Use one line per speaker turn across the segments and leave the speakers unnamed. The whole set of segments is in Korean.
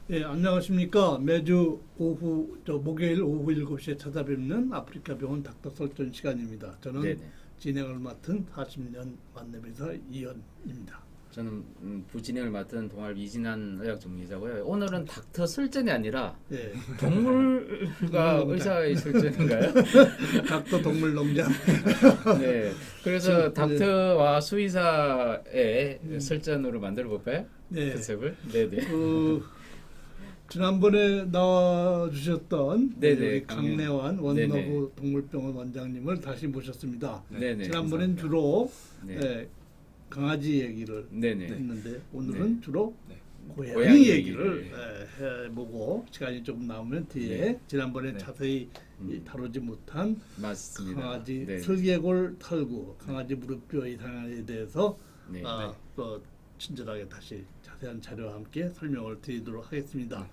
예, 안녕하십니까. 매주 오후, 목요일 오후 7시에 찾아뵙는 아프리카 병원 닥터 설전 시간입니다. 저는
네네.
진행을 맡은 40년 만렙의사 이현입니다.
저는 부진행을 맡은 동아일 이진한 의학 전문의자고요. 오늘은 닥터 설전이 아니라
예,
동물과 의사의 설전인가요?
닥터 동물농장.
네. 그래서 닥터와 수의사의 설전으로 만들어 볼까요?
네.
컨셉을. 네네.
지난번에 나와주셨던
네네,
우리 강내환 원너브
네네.
동물병원 원장님을 다시 모셨습니다.
네네.
지난번엔 주로
네.
예, 강아지 얘기를
네네.
했는데 오늘은 주로
네.
고양이,
고양이
얘기를
얘기를.
해보고 시간이 좀 남으면 뒤에
네.
지난번에
네.
자세히 다루지 못한
맞습니다.
강아지
네.
설계골 탈구, 강아지 무릎뼈 이상에 대해서
네.
또 친절하게 다시 자세한 자료와 함께 설명을 드리도록 하겠습니다.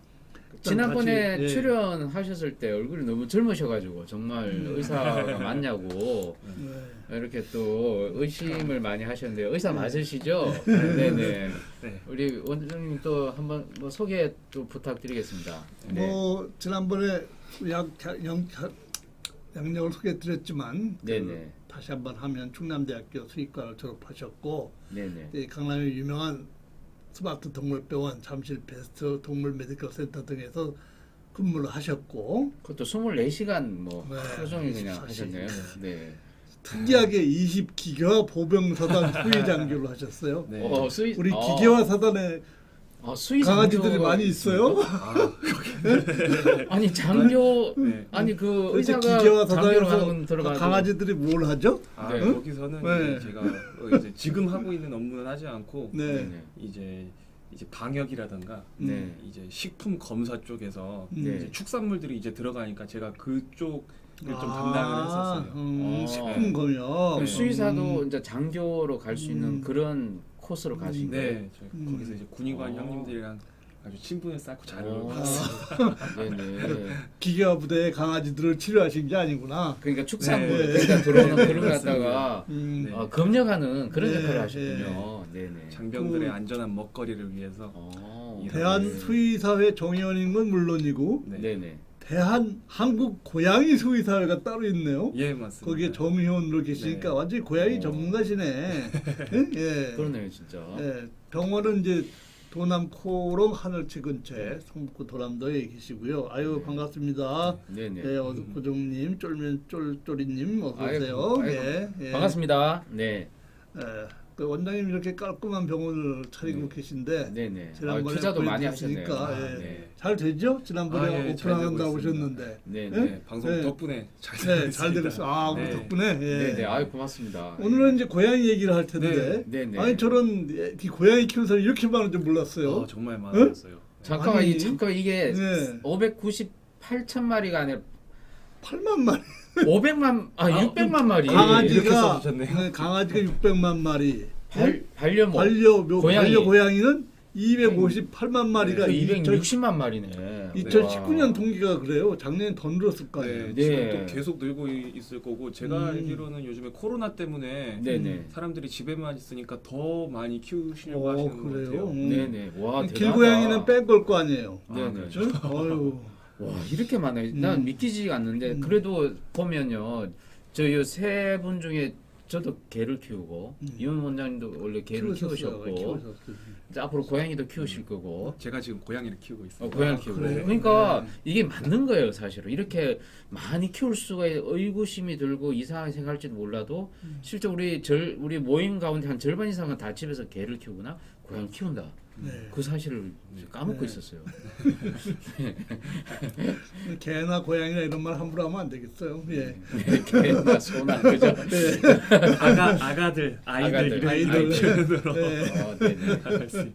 일단
지난번에
같이, 예.
출연하셨을 때 얼굴이 너무 젊으셔가지고 정말 의사가 맞냐고
네.
이렇게 또 의심을 많이 하셨는데 의사 맞으시죠? 네네.
네.
우리 원장님 또 한번 뭐 소개 또 부탁드리겠습니다. 네.
뭐 지난번에 양력을 소개해드렸지만
네네.
다시 한번 하면 충남대학교 수의과를 졸업하셨고
네네.
이 강남의 유명한 스마트 동물병원 잠실 베스트 동물 메디컬 센터 등에서 근무를 하셨고
그것도 24시간 뭐
네,
하루 종일 그냥
24
하셨네요. 네.
특이하게 20기계화 보병사단 수의장교를 하셨어요.
네.
수의
우리 기계화 사단에
수의
강아지들이
장교가
많이 있어요.
아니 장교
네.
아니 그
그래서
의사가
기계화
장교로 하는 건
사단에서
들어가도
강아지들이 뭘 하죠?
아,
네.
거기서는
네.
이제 제가 이제 지금 하고 있는 업무는 하지 않고
네.
네네.
이제 방역이라든가
네.
이제 식품 검사 쪽에서
네.
이제 축산물들이 이제 들어가니까 제가 그쪽을 좀 담당을 했었어요.
식품 검역.
그 수의사도 이제 장교로 갈 수 있는
음.
그런 코스로 가신 거예요.
네, 저 거기서 이제 군의관 형님들이랑 아주 친분을 쌓고 잘
오.
놀았어요.
네네.
기계화 부대의 강아지들을 치료하신 게 아니구나.
그러니까 축산물
네.
그러니까 들어오는 그런 거 갖다가
음.
네.
검역하는 그런
네,
역할을 하셨군요. 네네.
장병들의
그-
안전한 먹거리를 위해서
어.
대한 수의사회 정의원인 건 물론이고
네.
네네.
대한 한국 고양이 수의사회가 따로 있네요.
예, 맞습니다.
거기에 정의원으로 계시니까
네.
완전히 고양이
어.
전문가시네. 응? 예.
그러네요, 진짜.
예. 병원은 이제 도남 코롱 하늘치 근처에 성북구 도남도에 계시고요. 아유
네.
반갑습니다.
네네.
예, 어둑고정님, 쫄쫄이님 어서 오세요.
아이고, 아이고.
예, 예.
반갑습니다. 네.
예. 그 원장님 이렇게 깔끔한 병원을 차리고
네.
계신데
네네.
지난번에
투자도 많이
보여드렸으니까,
하셨네요.
예.
네.
잘 되죠? 지난번에
예, 잘 되고
오픈한다고
있습니다.
오셨는데.
네네.
예?
네, 방송
네.
덕분에 잘 되고
네,
있습니다.
잘 되고 있어요. 아, 우리
네.
덕분에. 예.
네네. 아유 고맙습니다.
오늘은 이제 고양이 얘기를 할 텐데.
네네.
아니 저런 이 고양이 키우는 사람이 이렇게 많은 줄 몰랐어요.
정말 많았어요.
잠깐만
아니,
잠깐 이게
네.
598천 마리가 아니라
8만 마리.
500만 600만 마리.
이렇게
강아지가
써주셨네요.
네, 강아지가 600만 마리.
반려묘
반려 고양이는 258만 마리가
그 260만 마리네.
2019년 통계가 그래요. 작년에 더 늘었을 거 아니에요.
네,
네.
지금 또 계속 늘고 있을 거고 제가
음.
알기로는 요즘에 코로나 때문에
네네.
사람들이 집에만 있으니까 더 많이 키우시려고
오,
하시는 것
그래요?
같아요.
네네. 와 대단하다.
길고양이는 뺀 걸 거 아니에요.
네네.
그렇죠.
어휴.
와 이렇게 많아요. 난 믿기지가 않는데 그래도 보면요. 저 요 세 분 중에 저도 개를 키우고 이원 원장님도 원래 개를 키우셨고
키우셨어요.
이제 앞으로 고양이도 키우실 거고
제가 지금 고양이를 키우고 있습니다.
고양이 키우고
그래요?
그러니까 이게 맞는 거예요 사실은 이렇게 많이 키울 수가 의구심이 들고 이상하게 생각할지도 몰라도 실제 우리 모임 가운데 한 절반 이상은 다 집에서 개를 키우거나 고양이 키운다
네.
그 사실을 까먹고
네.
있었어요.
개나 고양이나 이런 말 함부로 하면 안 되겠어요. 예.
개나 소나 그죠?
아가들
아이들.
아이들.
표현으로
어, 네네.
할 수 있-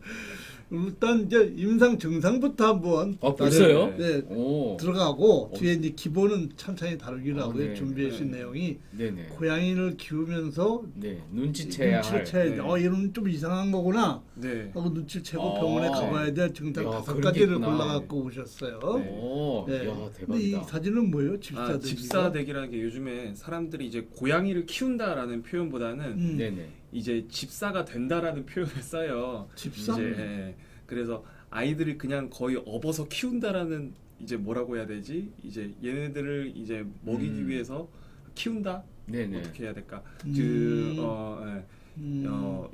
일단 이제 임상 증상부터 한번
벌써요?
네,
오.
들어가고 뒤에 이제 기본은 천천히 다루기로 하고요.
네.
준비해 주신 내용이
네네.
고양이를 키우면서
네 눈치채야
눈치를
할.
채야 돼.
네.
얘는 좀 이상한 거구나
네.
하고 눈치를 채고
아.
병원에 가봐야 될 증상
야,
5가지를
그런 게 있구나.
골라갖고 오셨어요.
네.
오,
네.
야
근데 이
대박이다.
사진은 뭐예요? 집사들.
집사댁이라는 게 요즘에 사람들이 이제 고양이를 키운다라는 표현보다는
네네.
이제 집사가 된다라는 표현을 써요.
집사?
이제 그래서 아이들을 그냥 거의 업어서 키운다라는 이제 뭐라고 해야 되지? 이제 얘네들을 이제 먹이기 위해서 키운다?
네네.
어떻게 해야 될까?
음.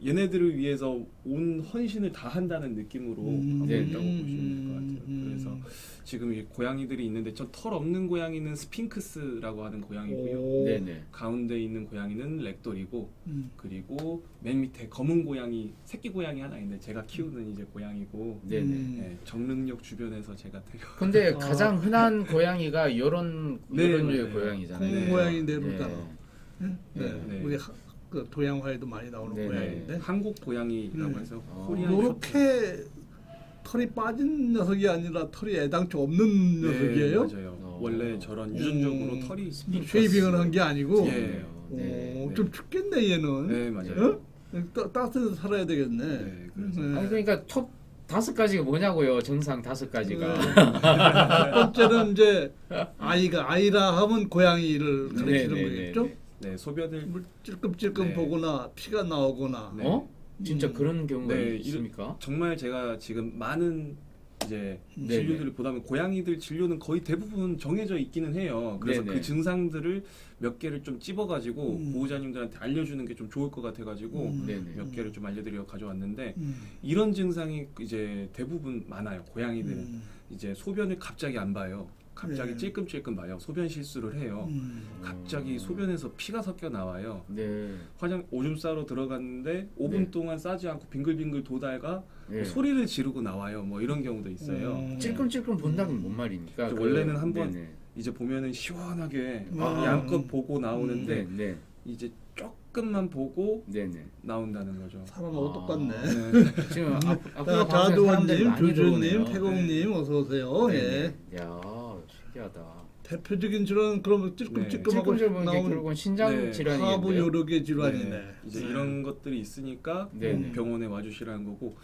얘네들을 위해서 온 헌신을 다 한다는 느낌으로 하고
네.
있다고 보시면 될 것 같아요. 그래서 지금 이 고양이들이 있는데 전 털 없는 고양이는 스핑크스라고 하는 고양이고요.
오.
네네.
가운데 있는 고양이는 렉돌이고
음.
그리고 맨 밑에 검은 고양이 새끼 고양이 하나 있는데 제가 키우는 이제 고양이고
네네.
네, 정릉역 주변에서 제가 데려
근데
아.
가장 흔한 고양이가 요런
네,
요런 류의
맞아요.
고양이잖아요.
콩
네.
고양이 내로잖아.
네.
네.
네.
우리 그 도양화에도 많이 나오는
네,
고양이인데
한국 고양이라고
네.
해서
어.
코리안
요렇게 털이 빠진 녀석이 아니라 털이 애당초 없는 녀석이에요?
네, 맞아요.
어.
원래 저런 유전적으로 털이
쉐이빙을 한 게 아니고.
예.
네.
좀 춥겠네 얘는.
네 맞아요.
따뜻해서 살아야 되겠네.
네, 그래서
아니 그러니까 톱 5가지가 뭐냐고요. 정상 5가지가.
첫 번째는 이제 아이라 하면 고양이를 가리키는 거겠죠.
네 소변을
물 찔끔찔끔
네.
보거나 피가 나오거나.
네.
어? 진짜 그런 경우가
네,
있습니까?
정말 제가 지금 많은 이제
네,
진료들을 보다 보면 고양이들 진료는 거의 대부분 정해져 있기는 해요. 그래서
네, 네.
그 증상들을 몇 개를 좀 찝어가지고
음.
보호자님들한테 알려주는 게 좀 좋을 것 같아가지고
네네.
몇 개를 좀 알려드려 가져왔는데
음.
이런 증상이 이제 대부분 많아요. 고양이들은
음.
이제 소변을 갑자기 안 봐요. 갑자기
네.
찔끔찔끔 봐요. 소변 실수를 해요. 갑자기 소변에서 피가 섞여 나와요.
네.
오줌 싸러 들어갔는데 5분
네.
동안 싸지 않고 빙글빙글 도다가
네.
소리를 지르고 나와요. 뭐 이런 경우도 있어요.
찔끔찔끔 본다는 뭔 말입니까?
그 원래는 한번
네네.
이제 보면은 시원하게
아.
양껏 보고 나오는데
네.
이제 조금만 보고
네네.
나온다는 거죠.
사람하고
아.
똑같네.
네.
지금 앞으로
자두원님, 조주님, 태공님
네.
어서 오세요. 예.
네. 야 신기하다.
대표적인 질환 그러면 찔끔찔끔하고
찔끔찔끔
나오는
결국은 신장
네.
질환이겠네요.
하부 요로계 질환이네.
네. 이제 이런 것들이 있으니까
네네.
병원에 와주시라는 거고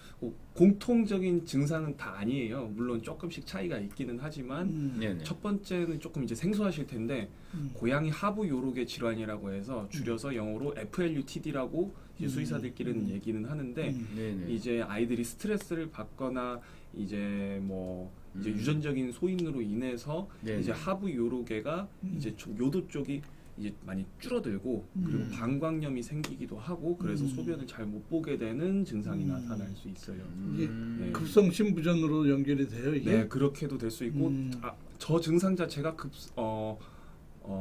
공통적인 증상은 다 아니에요. 물론 조금씩 차이가 있기는 하지만
네네.
첫 번째는 조금 이제 생소하실 텐데 고양이 하부 요로계 질환이라고 해서 줄여서 영어로 FLUTD라고 이제 수의사들끼리는 얘기는 하는데
네네.
이제 아이들이 스트레스를 받거나 이제 뭐 이제 유전적인 소인으로 인해서
네네.
이제 하부 요로계가 이제 좀 요도 쪽이 이제 많이 줄어들고 그리고 방광염이 생기기도 하고 그래서 소변을 잘 못 보게 되는 증상이 나타날 수 있어요.
이게
네.
급성 신부전으로 연결이 돼요 이게.
네, 그렇게도 될 수 있고 저 증상 자체가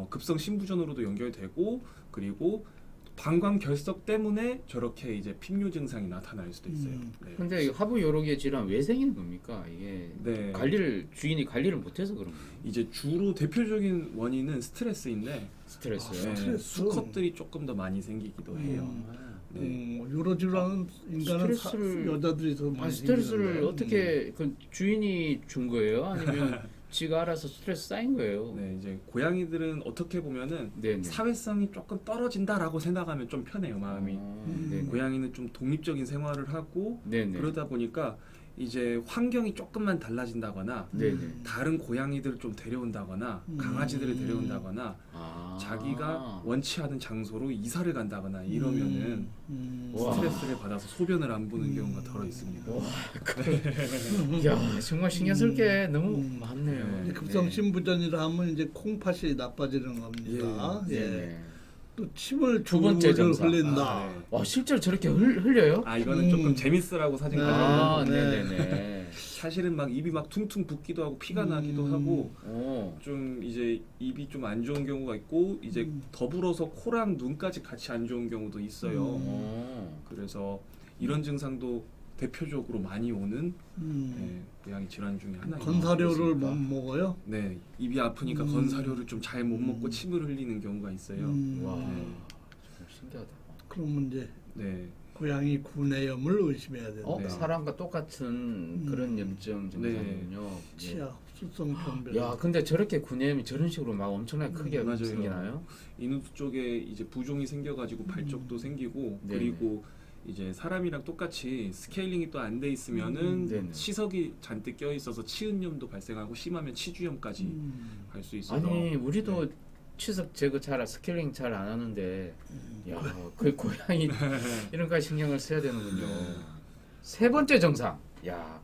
급성 신부전으로도 연결되고 그리고 방광 결석 때문에 저렇게 이제 핀뇨 증상이 나타날 수도 있어요. 네.
근데 이 하부 요로계 질환 왜 생기는 겁니까? 이게
네.
주인이 관리를 못해서 그런 거예요.
이제 주로 대표적인 원인은 스트레스인데
스트레스요.
아, 스트레스.
수컷들이 조금 더 많이 생기기도 해요. 네.
요로 질환은 인간은 여자들이 더 많이
스트레스를
생기는데.
어떻게 그 주인이 준 거예요? 아니면 지가 알아서 스트레스 쌓인 거예요?
네, 이제 고양이들은 어떻게 보면은
네네.
사회성이 조금 떨어진다라고 생각하면 좀 편해요, 마음이.
네네.
고양이는 좀 독립적인 생활을 하고
네네.
그러다 보니까 이제 환경이 조금만 달라진다거나
네네.
다른 고양이들을 좀 데려온다거나 강아지들을 데려온다거나
아.
자기가 원치 않은 장소로 이사를 간다거나 이러면은
와.
스트레스를 받아서 소변을 안 보는 경우가 덜어 있습니다.
야 정말 신경 쓸 게 너무 많네요.
네.
급성 신부전이라 하면 이제 콩팥이 나빠지는 겁니다. 예.
네네.
또 침을
두 번째
주르르
증상.
흘린다.
네.
와 실제로 저렇게 흘려요?
아 이거는 조금 재밌으라고 사진
네.
아
가져온 건데
네네네.
사실은 막 입이 막 퉁퉁 붓기도 하고 피가 나기도 하고
오.
좀 이제 입이 좀 안 좋은 경우가 있고 이제 더불어서 코랑 눈까지 같이 안 좋은 경우도 있어요.
오.
그래서 이런 증상도 대표적으로 많이 오는 네, 고양이 질환 중에 하나예요.
건사료를 못 먹어요?
네, 입이 아프니까 건사료를 좀 잘 못 먹고 침을 흘리는 경우가 있어요.
와
네.
정말 신기하다.
그러면 이제
네,
고양이 구내염을 의심해야 된다.
어
네.
사람과 똑같은 그런 염증 증상이군요.
치아, 수성병변.
야 근데 저렇게 구내염이 저런 식으로 막 엄청나게 크게
맞아요.
생기나요?
인후두 쪽에 이제 부종이 생겨가지고 발적도 생기고
네네.
그리고 이제 사람이랑 똑같이 스케일링이 또 안 돼 있으면은
네네.
치석이 잔뜩 껴 있어서 치은염도 발생하고 심하면 치주염까지 갈 수 있어서
아니 우리도 치석 제거 스케일링 잘 안 하는데 야그 고양이 이런 거 신경을 써야 되는군요. 세 번째 증상. 야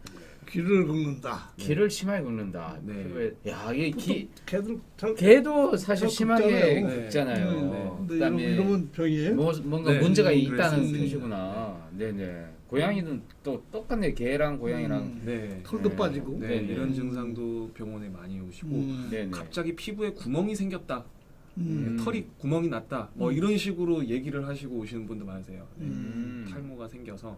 귀를 긁는다.
기를 심하게 긁는다.
네.
피부에 야 이게 기
걔들 잘
개도 사실
잘
심하게
긁잖아요.
긁잖아요.
네.
근데
그다음에
이런 병이에요?
뭔가
네,
문제가
그럴
있다는
수 있습니다.
뜻이구나. 네네. 고양이는 또 똑같네. 개랑 고양이랑.
네.
털도
네.
빠지고.
네,
네네.
이런 증상도 병원에 많이 오시고
네네.
갑자기 피부에 구멍이 생겼다,
음.
털이 구멍이 났다, 뭐 이런 식으로 얘기를 하시고 오시는 분도 많으세요. 네. 탈모가 생겨서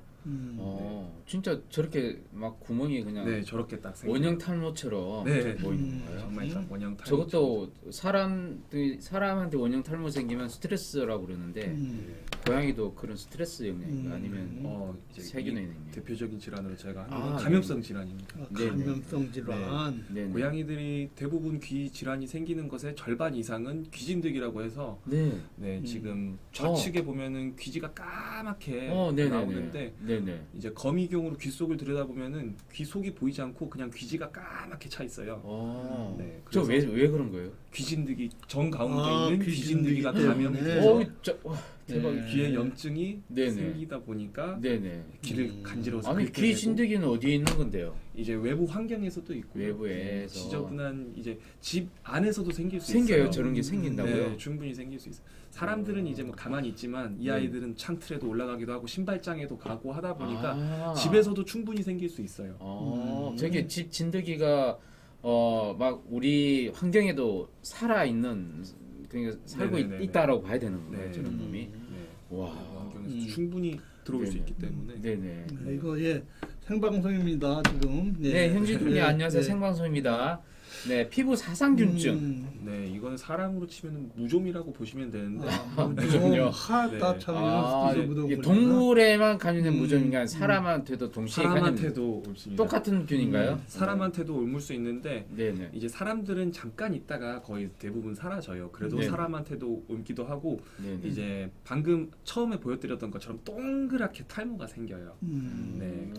진짜 저렇게 막 구멍이 그냥
네 저렇게 딱 생겨.
원형 탈모처럼
네.
보이는 거예요.
정말 딱 원형 탈모.
저것도 사람한테 원형 탈모 생기면 스트레스라고 그러는데 고양이도 그런 스트레스 영향인가 아니면
이제
세균의
이
영향.
대표적인 질환으로 제가 하는
아,
건 감염성 질환입니다.
네네.
감염성 질환.
네네.
고양이들이 대부분 귀 질환이 생기는 것의 절반 이상은 귀진득이라고 해서
네.
지금 좌측에 보면은 귀지가 까맣게
네네네.
나오는데
네네.
이제 거미경으로 귀 속을 들여다보면은 귀 속이 보이지 않고 그냥 귀지가 까맣게 차 있어요. 네,
저왜 그런 거예요?
귀진득이 정 가운데
아,
있는
귀진득이
귀진득이가
때문에.
감염이 돼서
대박.
네.
귀에 염증이
네네.
생기다 보니까
네네.
귀를 간지러워서
아니
긁게
귀
되고
진드기는 어디에 있는 건데요?
이제 외부 환경에서도 있고
외부에서.
지저분한 이제 집 안에서도 생길 수
생겨요.
있어요.
저런 게 생긴다고요?
네, 충분히 생길 수 있어요. 사람들은 이제 뭐 가만히 있지만 이
네.
아이들은 창틀에도 올라가기도 하고 신발장에도 가고 하다 보니까
아.
집에서도 충분히 생길 수 있어요.
저게 집 진드기가 막 우리 환경에도 살아 있는 그러니까 살고
네네네네.
있다라고 봐야 되는 거예요.
네.
저런 놈이.
네.
와.
환경에서 충분히 들어올 수
네네.
있기 때문에
네네.
네, 이거 생방송입니다 지금.
네, 현진님
네,
안녕하세요.
네.
생방송입니다. 네, 피부 사상균증.
네 이거는 사람으로 치면 무좀이라고 보시면 되는데
무좀요?
하다
네.
참
아,
이런 수도
이게
있고
동물에만 감염된 무좀인가 사람한테도 동시에 감염.
사람한테도 올 수 있습니다.
똑같은 균인가요?
사람한테도 옮을 수 있는데
네네.
이제 사람들은 잠깐 있다가 거의 대부분 사라져요. 그래도
네네.
사람한테도 옮기도 하고
네네.
이제 방금 처음에 보여드렸던 것처럼 동그랗게 탈모가 생겨요. 네.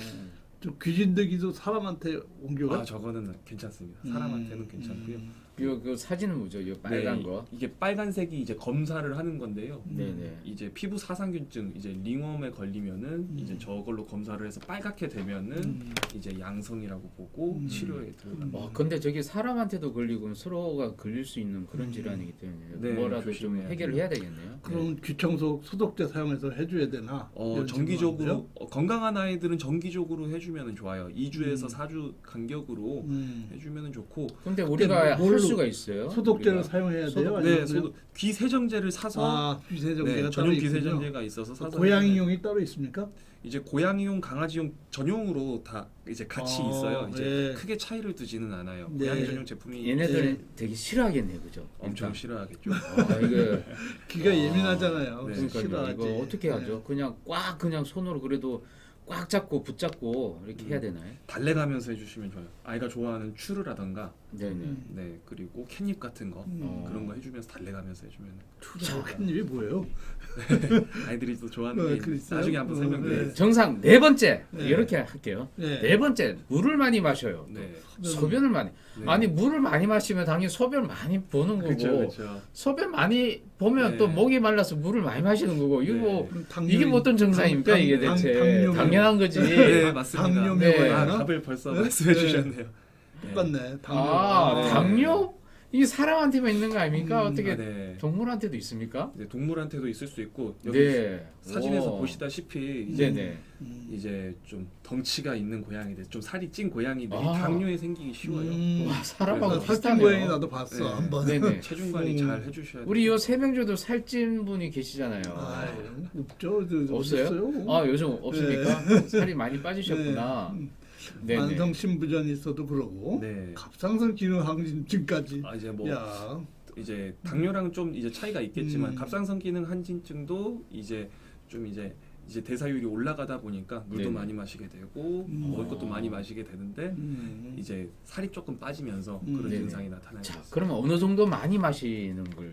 저 귀진드기도 사람한테 옮겨가?
아 저거는 괜찮습니다. 사람한테는 괜찮고요.
그 사진은 뭐죠? 이 빨간
네,
거.
이게 빨간색이 이제 검사를 하는 건데요.
네네.
이제 피부 사상균증 이제 링웜에 걸리면은 이제 저걸로 검사를 해서 빨갛게 되면은 이제 양성이라고 보고 치료에 들어갑니다.
와, 근데 저게 사람한테도 걸리고 서로가 걸릴 수 있는 그런 질환이기 때문에
네,
뭐라도 좀
조심해야
해결을
돼요.
해야 되겠네요.
그럼 귀청소 소독제 사용해서 해줘야 되나? 이런
정기적으로
질문인데요?
건강한 아이들은 정기적으로 해주면 좋아요. 2주에서 4주 간격으로 해주면 좋고.
근데 우리가
뭘로
할 수가 있어요.
소독제를
우리가.
사용해야 돼요? 아니면
네, 소독 귀 세정제를 사서
귀세정제가 따로
전용 귀
있군요.
세정제가 있어서 사서
고양이용이 따로 있습니까?
이제 고양이용, 강아지용 전용으로 다 이제 같이 있어요. 이제
네.
크게 차이를 두지는 않아요.
네.
고양이 전용 제품이
얘네들 되게 싫어하겠네요, 그죠?
엄청
일단.
싫어하겠죠.
이거
귀가 예민하잖아요.
네.
그러니까요.
싫어하지.
이거 어떻게 하죠? 그냥 꽉 그냥 손으로 그래도 꽉 잡고 붙잡고 이렇게 해야 되나요?
달래가면서 해주시면 좋아요. 아이가 좋아하는 추르라던가,
네네.
네 그리고 캣닙 같은 거 그런 거 해주면서 달래가면서 해주면
캣닙이 뭐예요?
아이들이 또 좋아하는
네,
게
그랬어요?
나중에 한번 설명드릴게요.
정상 네 번째
네.
이렇게 할게요.
네.
네 번째 물을 많이 마셔요.
네.
소변을 많이.
네.
아니 물을 많이 마시면 당연히 소변 많이 보는 거고
그렇죠.
소변 많이 보면
네.
또 목이 말라서 물을 많이 마시는 거고 이거
네.
뭐
당뇨-
이게 뭐 어떤 정상입니까
당-
이게
당-
대체
당뇨-
당연한 거지.
네, 맞습니다.
당뇨
네.
묘가
아,
있나?
답을 벌써
네?
말씀해
네.
주셨네요.
똑같네. 당뇨.
아
네.
당뇨? 이게 사람한테만 있는 거 아닙니까? 어떻게
아, 네.
동물한테도 있습니까?
네, 동물한테도 있을 수 있고 여기
네.
사진에서
오.
보시다시피 이제,
네네.
이제 좀 덩치가 있는 고양이들, 좀 살이 찐 고양이들이
아.
당뇨에 생기기 쉬워요.
와 사람하고
그래서
살찐
비슷하네요.
고양이 나도 봤어
네.
한번.
네네.
체중 관리 잘 해주셔야 돼요.
우리 요 세명조도 살찐 분이 계시잖아요.
아유, 없죠. 저
없어요?
없어요?
아 요즘 없습니까? 살이 많이 빠지셨구나. 네.
만성 신부전이 있어도 그러고
네.
갑상선 기능 항진증까지.
아 이제 뭐
야,
이제 당뇨랑 좀 이제 차이가 있겠지만 갑상선 기능 항진증도 이제 좀 이제 대사율이 올라가다 보니까 물도
네네.
많이 마시게 되고 먹을 것도 많이 마시게 되는데 이제 살이 조금 빠지면서 그런
네네.
증상이 나타나게
자,
됐어요.
그러면 어느 정도 많이 마시는 걸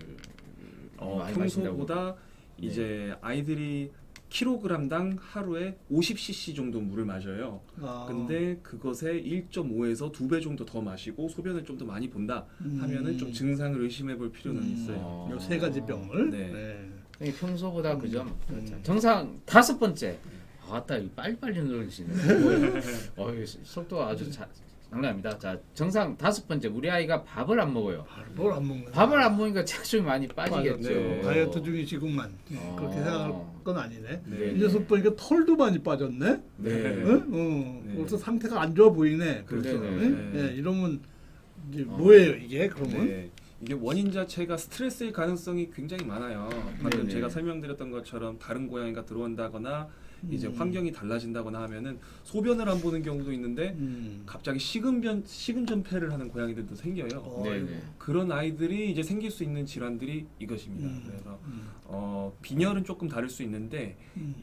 많이 마신다고?
평소보다
네.
이제 아이들이 킬로그램당 하루에 50cc 정도 물을 마셔요.
아.
근데 그것에 1.5에서 2배 정도 더 마시고 소변을 좀 더 많이 본다 하면은 좀 증상을 의심해 볼 필요는 있어요.
요 세 가지 병을.
네.
평소보다 그죠? 정상 5번째 아따 이거 빨리빨리 누르시네. 속도가 아주 장난입니다. 자 정상 5번째 우리 아이가 밥을 안 먹어요.
뭘 안 먹는
밥을 안 먹으니까 체중이 많이 빠지겠죠.
네.
다이어트 중이시구만. 그렇게
어.
생각할 건 아니네.
네.
이 녀석 보니까 털도 많이 빠졌네.
네.
응?
네.
벌써 상태가 안 좋아 보이네.
그렇죠.
그래서
네,
응?
네.
예, 이러면 이제 뭐예요 이게 그러면?
네. 이게 원인 자체가 스트레스일 가능성이 굉장히 많아요. 방금
네네.
제가 설명드렸던 것처럼 다른 고양이가 들어온다거나 이제 환경이 달라진다거나 하면은 소변을 안 보는 경우도 있는데 갑자기 식은전폐를 하는 고양이들도 생겨요.
네네.
그런 아이들이 이제 생길 수 있는 질환들이 이것입니다. 그래서 빈혈은 조금 다를 수 있는데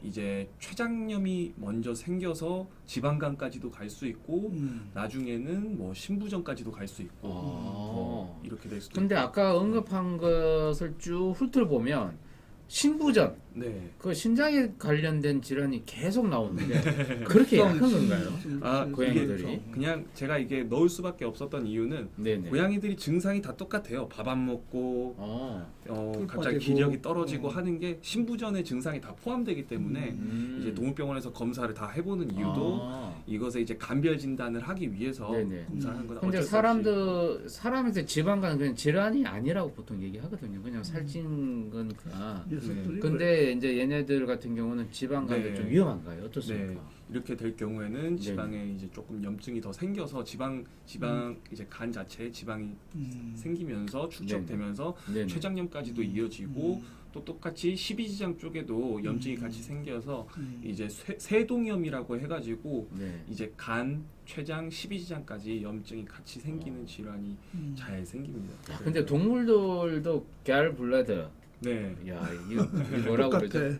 이제 췌장염이 먼저 생겨서 지방간까지도 갈 수 있고 나중에는 뭐 신부전까지도 갈 수 있고 이렇게 될 수도
근데
있고.
아까 언급한 것을 쭉 훑어보면 신부전,
네.
그 신장에 관련된 질환이 계속 나오는데 그렇게 약한 건가요?
아,
고양이들이?
그냥 제가 이게 넣을 수밖에 없었던 이유는
네네.
고양이들이 증상이 다 똑같아요. 밥 안 먹고
풀
갑자기
빠지고.
기력이 떨어지고 하는 게 신부전의 증상이 다 포함되기 때문에 이제
음.
동물병원에서 검사를 다 해보는 이유도 이것에 이제 간별 진단을 하기 위해서
네네.
검사하는 건
근데
어쩔 수 없이.
사람한테 지방간은 그냥 질환이 아니라고 보통 얘기하거든요. 그냥 살찐 거니까.
녀석들이
근데 이제 얘네들 같은 경우는 지방간도
네.
좀 위험한가요? 어떻습니까?
네. 이렇게 될 경우에는 지방에 이제 조금 염증이 더 생겨서 지방 이제 간 자체에 지방이 생기면서 축적되면서
네네.
췌장염까지도 이어지고 또 똑같이 십이지장 쪽에도 염증이 같이 생겨서 이제 세동염이라고 해가지고
네.
이제 간, 췌장, 십이지장까지 염증이 같이 생기는 질환이 잘 생깁니다.
야, 근데 동물들도 갸르 블라드.
네.
야, 이거 뭐라고
똑같아.
그러죠?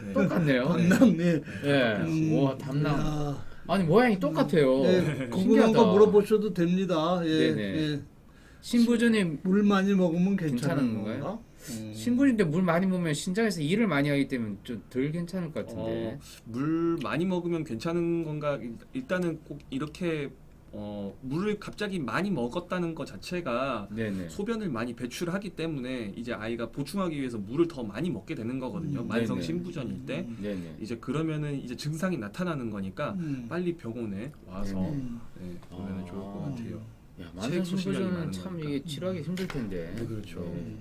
네.
똑같네요.
담낭 네.
예. 와, 담낭.
야.
아니 모양이 똑같아요.
네, 궁금한
신기하다.
거 물어보셔도 됩니다. 예,
네네.
예.
신부전이
물 많이 먹으면 괜찮은
괜찮은
건가?
건가요? 신부인데 물 많이 먹으면 신장에서 일을 많이 하기 때문에 좀 덜 괜찮을 것 같은데.
물 많이 먹으면 괜찮은 건가? 일단은 꼭 이렇게 물을 갑자기 많이 먹었다는 것 자체가
네네.
소변을 많이 배출하기 때문에 이제 아이가 보충하기 위해서 물을 더 많이 먹게 되는 거거든요. 만성
네네.
신부전일 때
네네.
이제 그러면은 이제 증상이 나타나는 거니까 빨리 병원에 와서 네, 보면 좋을 것 같아요.
야,
체액
만성
소실력이
신부전은
많은
참
거니까.
이게 치료하기 힘들 텐데.
네, 그렇죠.
네.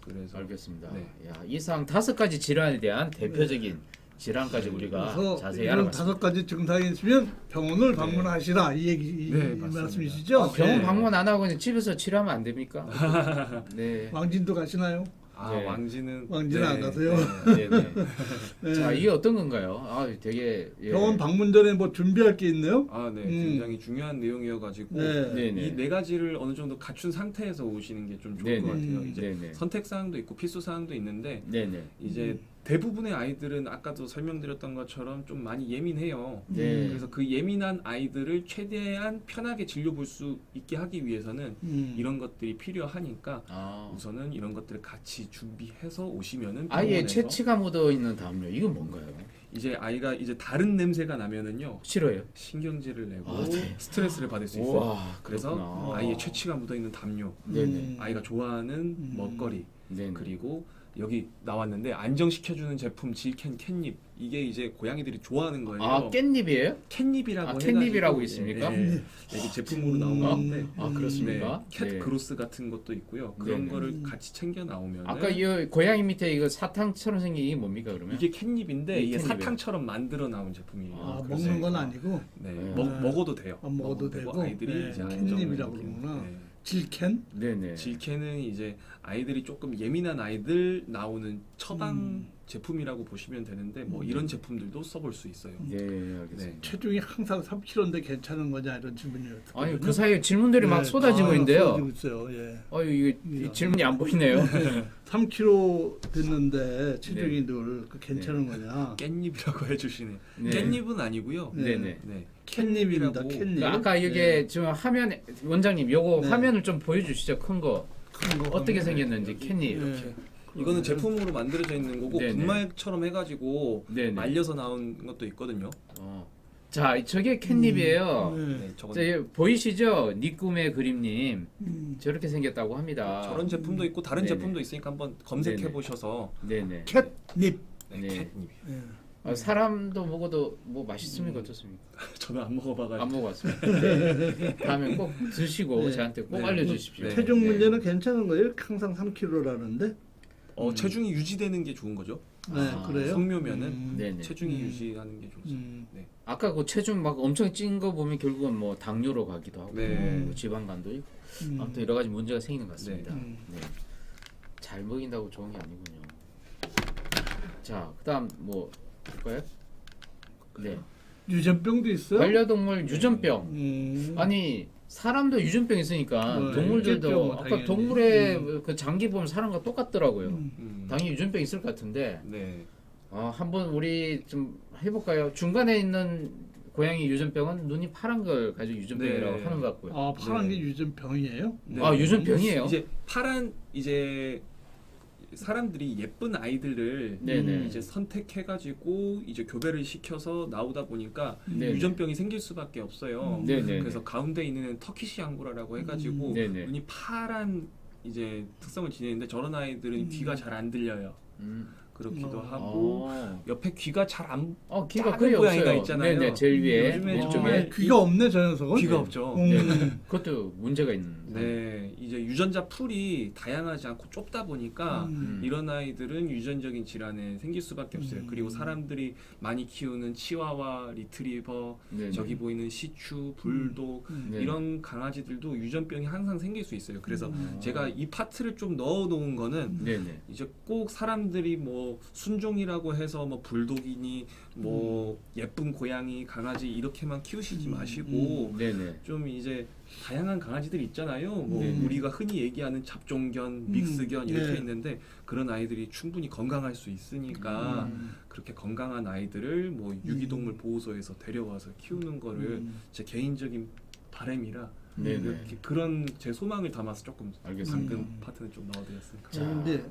그래서
알겠습니다.
네.
야, 이상 5가지 질환에 대한 대표적인 질환까지 우리가
그래서
자세히
이런
알아봤습니다.
5가지 증상이 있으면 병원을 방문하시라 이 얘기 이
네, 맞습니다.
말씀이시죠?
아, 병원
네.
방문 안 하고 그냥 집에서 치료하면 안 됩니까? 네.
왕진도 가시나요?
네.
왕진은
안 가세요?
네네.
네.
자, 이게 어떤 건가요? 아, 되게 예.
병원 방문 전에 뭐 준비할 게 있나요?
네, 굉장히 중요한 내용이어가지고
네.
네네.
이 4가지를 어느 정도 갖춘 상태에서 오시는 게 좀 좋을
네네.
것 같아요. 이제
네네.
선택 사항도 있고 필수 사항도 있는데
네네.
이제 대부분의 아이들은 아까도 설명드렸던 것처럼 좀 많이 예민해요.
네.
그래서 그 예민한 아이들을 최대한 편하게 진료 볼 수 있게 하기 위해서는 이런 것들이 필요하니까
아.
우선은 이런 것들을 같이 준비해서 오시면은
아예
병원에서
채취가 묻어 있는 담요. 이건 뭔가요?
이제 아이가 이제 다른 냄새가 나면은요
싫어요.
신경질을 내고
아, 네.
스트레스를 받을 수 있어요.
우와,
그래서
그렇구나.
아이의 채취가 묻어 있는 담요,
네네.
아이가 좋아하는 먹거리,
네네.
그리고 여기 나왔는데 안정시켜주는 제품 질캔 캣닙 이게 이제 고양이들이 좋아하는 거예요.
아, 깻잎이에요?
캣닙이라고
아,
해가지고
캣닙이라고 있습니까?
여기 제품으로 나온
아,
건데
아 그렇습니까?
캣
네.
그로스 같은 것도 있고요. 그런
네네.
거를 같이 챙겨 나오면
아까 이 고양이 밑에 이거 사탕처럼 생긴 게 뭡니까 그러면?
이게 캣닙인데 이게
캣닙이에요.
사탕처럼 만들어 나온 제품이에요.
아,
그래서
먹는 건 아니고
네,
네.
먹어도 돼요.
먹어도 되고.
아이들이
네,
이제
캣닙이라고
안정을
그러구나.
네.
질캔?
네네.
질캔은 이제 아이들이 조금 예민한 아이들 나오는 처방 제품이라고 보시면 되는데 뭐 이런 제품들도 써볼 수 있어요.
네, 알겠습니다.
네.
체중이 항상 3kg인데 괜찮은 거냐 이런 질문이에요.
아니 그 사이에 질문들이 막
네.
쏟아지고 있는데요.
쏟아지고 있어요. 예.
아유 이게 이 질문이 안 보이네요.
3kg 됐는데 체중이
네.
늘 그 괜찮은 거냐?
깻잎이라고 해주시네.
네.
깻잎은 아니고요.
네네.
네.
캣닙입니다.
캣닙이라고.
캣닙.
아까 이게 지금 화면 원장님 요거
네.
화면을 좀 보여주시죠. 큰 거
큰 거
어떻게
보면.
생겼는지 캣닙.
네.
이거는 제품으로 만들어져 있는 거고
네네.
분말처럼 해가지고
네네.
말려서 나온 것도 있거든요.
자 저게 캣닙이에요.
네.
네, 저건
자, 여기 보이시죠? 니 꿈의 그림님
저렇게
저렇게 생겼다고 합니다.
저런 제품도 있고 다른
네네.
제품도 있으니까 한번 검색해
네네.
보셔서
네네.
캣닙.
네,
네.
캣닙.
예.
사람도 먹어도 뭐 맛있습니까 어떻습니까?
저는 안 먹어봐가지고.
안 먹어봤습니다. 네. 다음에 꼭 드시고
네.
저한테 꼭
네.
알려주십시오.
네.
체중
네.
문제는 괜찮은 거예요? 항상 3kg라는데.
체중이 유지되는 게 좋은 거죠.
네,
아,
그래요.
성묘면은
네네.
체중이 유지하는 게 좋죠. 네.
아까 그 체중 막 엄청 찐 거 보면 결국은 뭐 당뇨로 가기도 하고
네.
뭐 지방간도 있고 아무튼 여러 가지 문제가 생기는 것 같습니다.
네.
네. 잘 먹인다고 좋은 게 아니군요. 자, 그다음 뭐 볼까요? 네.
유전병도 있어요?
반려동물 유전병.
음.
아니 사람도 유전병 있으니까
네,
동물들도
있겠죠,
아까
당연히.
동물의 그 장기 보면 사람과 똑같더라고요.
음.
당연히 유전병 있을 것 같은데
네.
한번 우리 좀 해볼까요? 중간에 있는 고양이 유전병은 눈이 파란 걸 가지고 유전병이라고
네.
하는 것 같고요.
아, 파란
네.
게 유전병이에요?
네.
아 유전병이에요?
이제 파란 이제 사람들이 예쁜 아이들을
네네.
이제 선택해가지고 이제 교배를 시켜서 나오다 보니까
네네.
유전병이 생길 수밖에 없어요.
네네.
그래서 가운데 있는 애는 터키시 앙고라라고 해가지고
네네.
눈이 파란 이제 특성을 지니는데 저런 아이들은 귀가 잘 안 들려요. 그렇기도 하고 옆에 귀가 잘안
귀가
작은
거의
고양이가
없어요.
있잖아요.
네네, 제일 위에
요즘에
왼쪽에
귀가 없네, 저 녀석은.
귀가
네.
없죠.
그것도 문제가 있는.
네, 이제 유전자 풀이 다양하지 않고 좁다 보니까 이런 아이들은 유전적인 질환에 생길 수밖에 없어요. 그리고 사람들이 많이 키우는 치와와, 리트리버,
네네.
저기 보이는 시추, 불독
네.
이런 강아지들도 유전병이 항상 생길 수 있어요. 그래서 제가 이 파트를 좀 넣어 놓은 거는
네네.
이제 꼭 사람들이 뭐 순종이라고 해서 뭐 불독이니 뭐 예쁜 고양이, 강아지 이렇게만 키우시지 마시고
네네.
좀 이제 다양한 강아지들 있잖아요. 뭐
네.
우리가 흔히 얘기하는 잡종견, 믹스견 이렇게
네.
있는데 그런 아이들이 충분히 건강할 수 있으니까 그렇게 건강한 아이들을 뭐 유기동물 보호소에서 데려와서 키우는 거를 제 개인적인 바람이라
네네.
이렇게 그런 제 소망을 담아서 조금
알겠습니다.
방금 파트는 좀 넣어드렸습니다.
자,
근데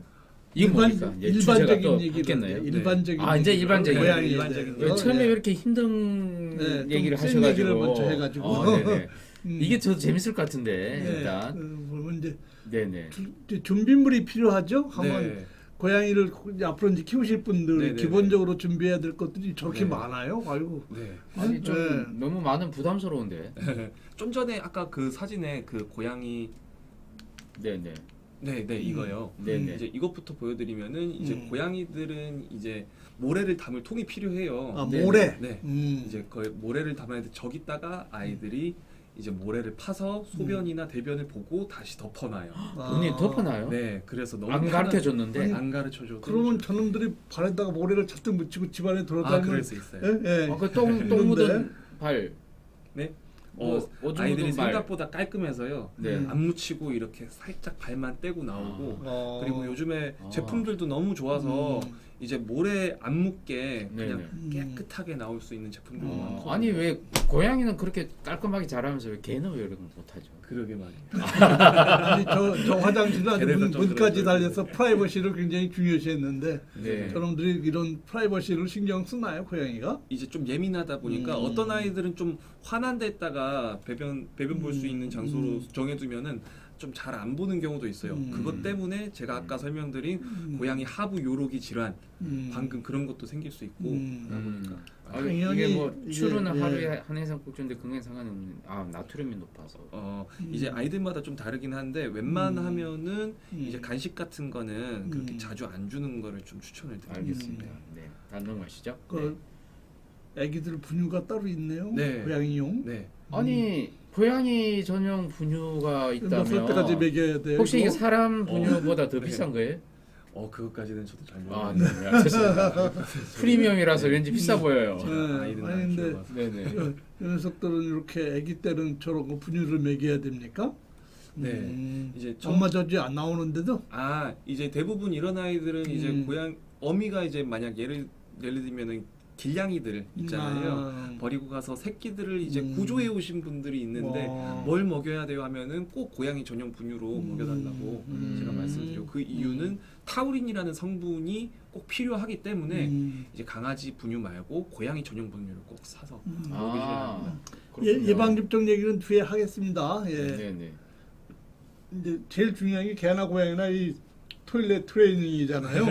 이거 뭡니까? 이제 주제가 또
일반적인 얘기를
바뀌었네요.
해요. 일반적인
이제
얘기를
일반적인
고양이에
얘기. 일반적인
대해서.
왜
네.
처음에 왜 이렇게 힘든
네, 좀
얘기를
센
하셔가지고
얘기를 먼저 해가지고.
네네.
음.
이게 더 재밌을 것 같은데
네,
일단
그러면 이제
네네.
이제 준비물이 필요하죠. 한번
네.
고양이를 이제 앞으로 이제 키우실 분들
네네네.
기본적으로 준비해야 될 것들이 저렇게
네.
많아요. 아이고.
네.
아니 좀
네.
너무 많은 부담스러운데.
좀 전에 아까 그 사진에 그 고양이
네네.
네 이거요.
네네.
이제 이것부터 보여드리면은 이제 고양이들은 이제 모래를 담을 통이 필요해요.
아,
네.
모래.
네.
음.
이제 거의 모래를 담아야 돼. 저기다가 아이들이 이제 모래를 파서 소변이나 대변을 보고 다시 덮어놔요.
본인 덮어놔요?
네, 그래서 너무
안 가르쳐 줬는데.
아니,
안 가르쳐줘도
그러면 저놈들이 발에다가 모래를 잔뜩 묻히고 집안에
아
돌아다니면
그럴 수 있어요.
예? 예.
그똥
그런데?
묻은 발.
네.
오줌
아이들이
묻은 발.
생각보다 깔끔해서요.
네.
안 묻히고 이렇게 살짝 발만 떼고 나오고
어.
그리고 요즘에
아.
제품들도 너무 좋아서 이제 모래 안 묻게 그냥
네네.
깨끗하게 나올 수 있는 제품들도
어,
많고
아니 왜 고양이는 그렇게 깔끔하게 자라면서 왜 개는 왜 이런 거 못하죠?
그러게 말이에요.
아니, 저 화장실은 아주
걔네들 좀
문까지
그래요.
달려서 프라이버시를 굉장히 중요시했는데
네.
저놈들이 이런 프라이버시를 신경 쓰나요, 고양이가?
이제 좀 예민하다 보니까 어떤 아이들은 좀 환한 데다가 배변 볼 수 있는 장소로 정해두면은 좀 잘 안 보는 경우도 있어요. 그것 때문에 제가 아까 설명드린 고양이 하부 요로기 질환 방금 그런 것도 생길 수 있고 그러다 보니까
당연히
이게 뭐
이게,
추루는
예.
하루에 한 해상 꼭주인데 건강에 상관이 없는 나트륨이 높아서
이제 아이들마다 좀 다르긴 한데 웬만하면은 이제 간식 같은 거는 그렇게 자주 안 주는 거를 좀 추천을 드립니다.
알겠습니다. 네, 다음 넘어가시죠.
그 애기들 분유가 따로 있네요.
네.
고양이용.
네.
아니 고양이 전용 분유가
몇 살 때까지
있다면
먹여야 돼요?
혹시 이게
이거?
사람 분유보다 더
네.
비싼 거예요?
그것까지는 저도 잘
아,
모르겠어요.
네, 알겠습니다. 프리미엄이라서 왠지 비싸 보여요.
네.
아이들은
아니,
안
근데
키워봐서.
네네.
이 녀석들은 이렇게 아기 때는 저런 거 분유를 먹여야 됩니까?
네. 이제
엄마 젖이 안 나오는데도
이제 대부분 이런 아이들은 이제 고양 어미가 이제 만약 예를 들면은 길냥이들 있잖아요. 버리고 가서 새끼들을 이제 구조해 오신 분들이 있는데 뭘 먹여야 돼요 하면은 꼭 고양이 전용 분유로 먹여달라고 제가 말씀드리고 그 이유는 타우린이라는 성분이 꼭 필요하기 때문에 이제 강아지 분유 말고 고양이 전용 분유를 꼭 사서 먹이셔야 합니다.
예방 접종 얘기는 뒤에 하겠습니다. 예.
네네.
이제 제일 중요한 게 개나 고양이나 이 토일렛 트레이닝이잖아요.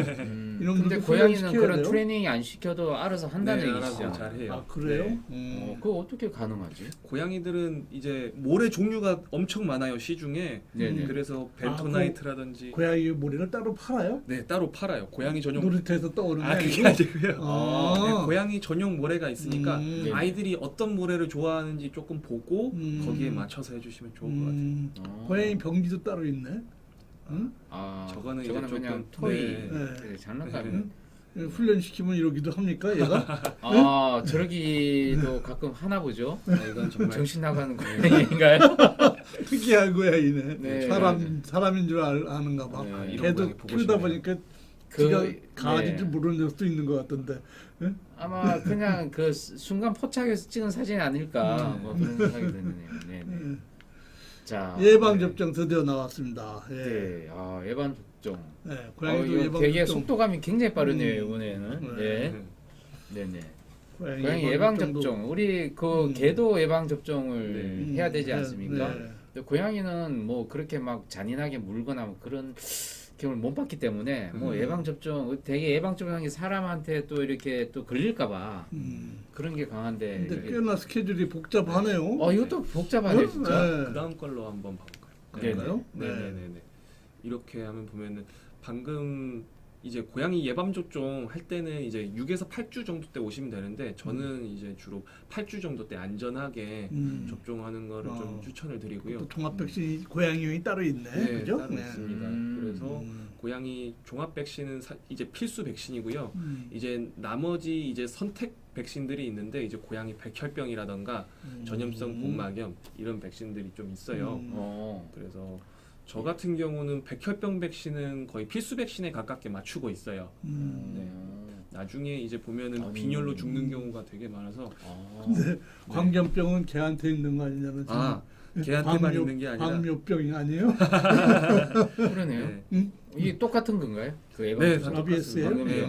이놈들도
근데 고양이는
훈련시켜야
그런
돼요?
트레이닝이 안 시켜도 알아서 한다는
네,
얘기시죠.
알아서 잘해요.
아 그래요?
네.
그거 어떻게 가능하지?
고양이들은 이제 모래 종류가 엄청 많아요 시중에.
네네.
그래서 벤토나이트라든지
고양이 모래를 따로 팔아요?
네 따로 팔아요. 고양이 전용.
놀이터에서 떠오르는 게
그게
아니고?
아니고요.
아.
네, 고양이 전용 모래가 있으니까
네.
아이들이 어떤 모래를 좋아하는지 조금 보고 거기에 맞춰서 해주시면 좋을 것 같아요.
고양이 병기도 따로 있네. 응?
저거는 이제
그냥
조금,
토이
네.
네.
장난감.
훈련시키면 이러기도 합니까 얘가?
저러기도 가끔 하나 보죠.
이건 정말
정신 나가는 고양이인가요?
특이한 고양이네.
네.
사람인 줄 아는가 봐.
네,
이런
걔도
고양이 보고
키우다
싶네요.
보니까
그-
지가 강아지인
네.
줄 모르는 적도 있는 것 같던데. 응?
아마 그냥 그 순간 포착해서 찍은 사진이 아닐까 뭐 그런 생각이 드네요. 네네. 자
예방 접종 드디어 나왔습니다. 예.
네, 예방 접종.
네, 고양이도
이거
예방
되게
접종.
속도감이 굉장히 빠르네요 이번에는.
네.
네, 네네.
고양이
고양이 예방
접종도-
접종. 우리 그 개도 예방 접종을
네.
해야 되지
네,
않습니까?
네.
근데 고양이는 뭐 그렇게 막 잔인하게 물거나 뭐 그런 경험을 못 봤기 때문에 뭐 예방 접종 되게 예방 접종한 게 사람한테 또 이렇게 또 걸릴까봐 그런 게 강한데.
근데
이게-
꽤나 스케줄이 복잡하네요.
이것도 복잡하네
응?
진짜.
네.
그 다음 걸로 한번 봐볼까요?
그럴까요?
네네네. 이렇게 하면 보면은 방금 이제 고양이 예방 접종 할 때는 이제 6에서 8주 정도 때 오시면 되는데 저는 이제 주로 8주 정도 때 안전하게 접종하는 거를 좀 추천을 드리고요.
또 종합 백신이 고양이용이 따로 있네.
네,
그죠?
따로 있습니다. 그래서 고양이 종합 백신은 이제 필수 백신이고요. 이제 나머지 이제 선택 백신들이 있는데 이제 고양이 백혈병이라던가 전염성 복막염 이런 백신들이 좀 있어요. 그래서 저 같은 경우는 백혈병 백신은 거의 필수 백신에 가깝게 맞추고 있어요. 네. 나중에 이제 보면은 빈혈로 죽는 경우가 되게 많아서
근데 광견병은 개한테 있는 거 아니냐는
개한테만 있는 게 아니라
광묘병이 아니에요?
그러네요.
네,
이게 똑같은 건가요? 그 예방
네,
접종?
다
라비에스예요?
똑같습니다.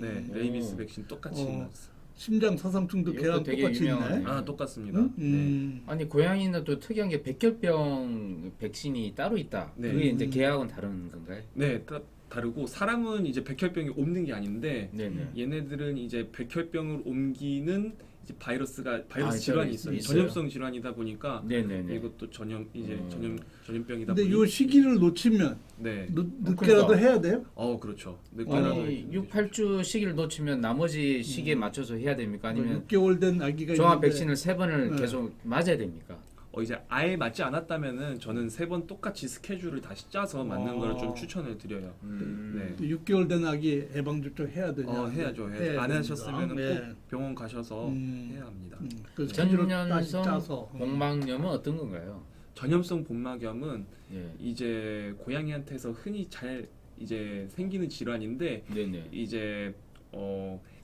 네, 레이비스 백신 똑같이 맞았어요.
심장 사상충도
이것도
개랑
되게
똑같이
유명하네.
있네.
똑같습니다.
음.
아니 고양이는 또 특이한 게 백혈병 백신이 따로 있다.
네.
그게 이제 개하고는 다른 건가요?
네, 다르고 사람은 이제 백혈병이 옮는 게 아닌데
네네.
얘네들은 이제 백혈병을 옮기는 이제 바이러스
아,
질환이 있어요.
있어요?
전염성 질환이다 보니까
네네네.
이것도 전염병이다
근데
보니
요 시기를 놓치면
네.
늦게라도
그러니까.
해야 돼요?
그렇죠. 늦게라도
아니 6, 8주 시기를 놓치면 나머지 시기에 맞춰서 해야 됩니까? 아니면
6개월 된 아기가
종합
있는데
백신을 3번을
네.
계속 맞아야 됩니까?
이제 아예 맞지 않았다면은 저는 3번 똑같이 스케줄을 다시 짜서 맞는 걸 좀 추천을 드려요. 네.
또 6개월 된 아기 예방 접종 해야 되냐?
해야죠.
해야
안
됩니다.
하셨으면은
네.
꼭 병원 가셔서 해야 합니다.
그 스케줄을 다시
전염성
짜서
복막염은 어떤 건가요?
전염성 복막염은
예.
이제 고양이한테서 흔히 잘 이제 생기는 질환인데
네네.
이제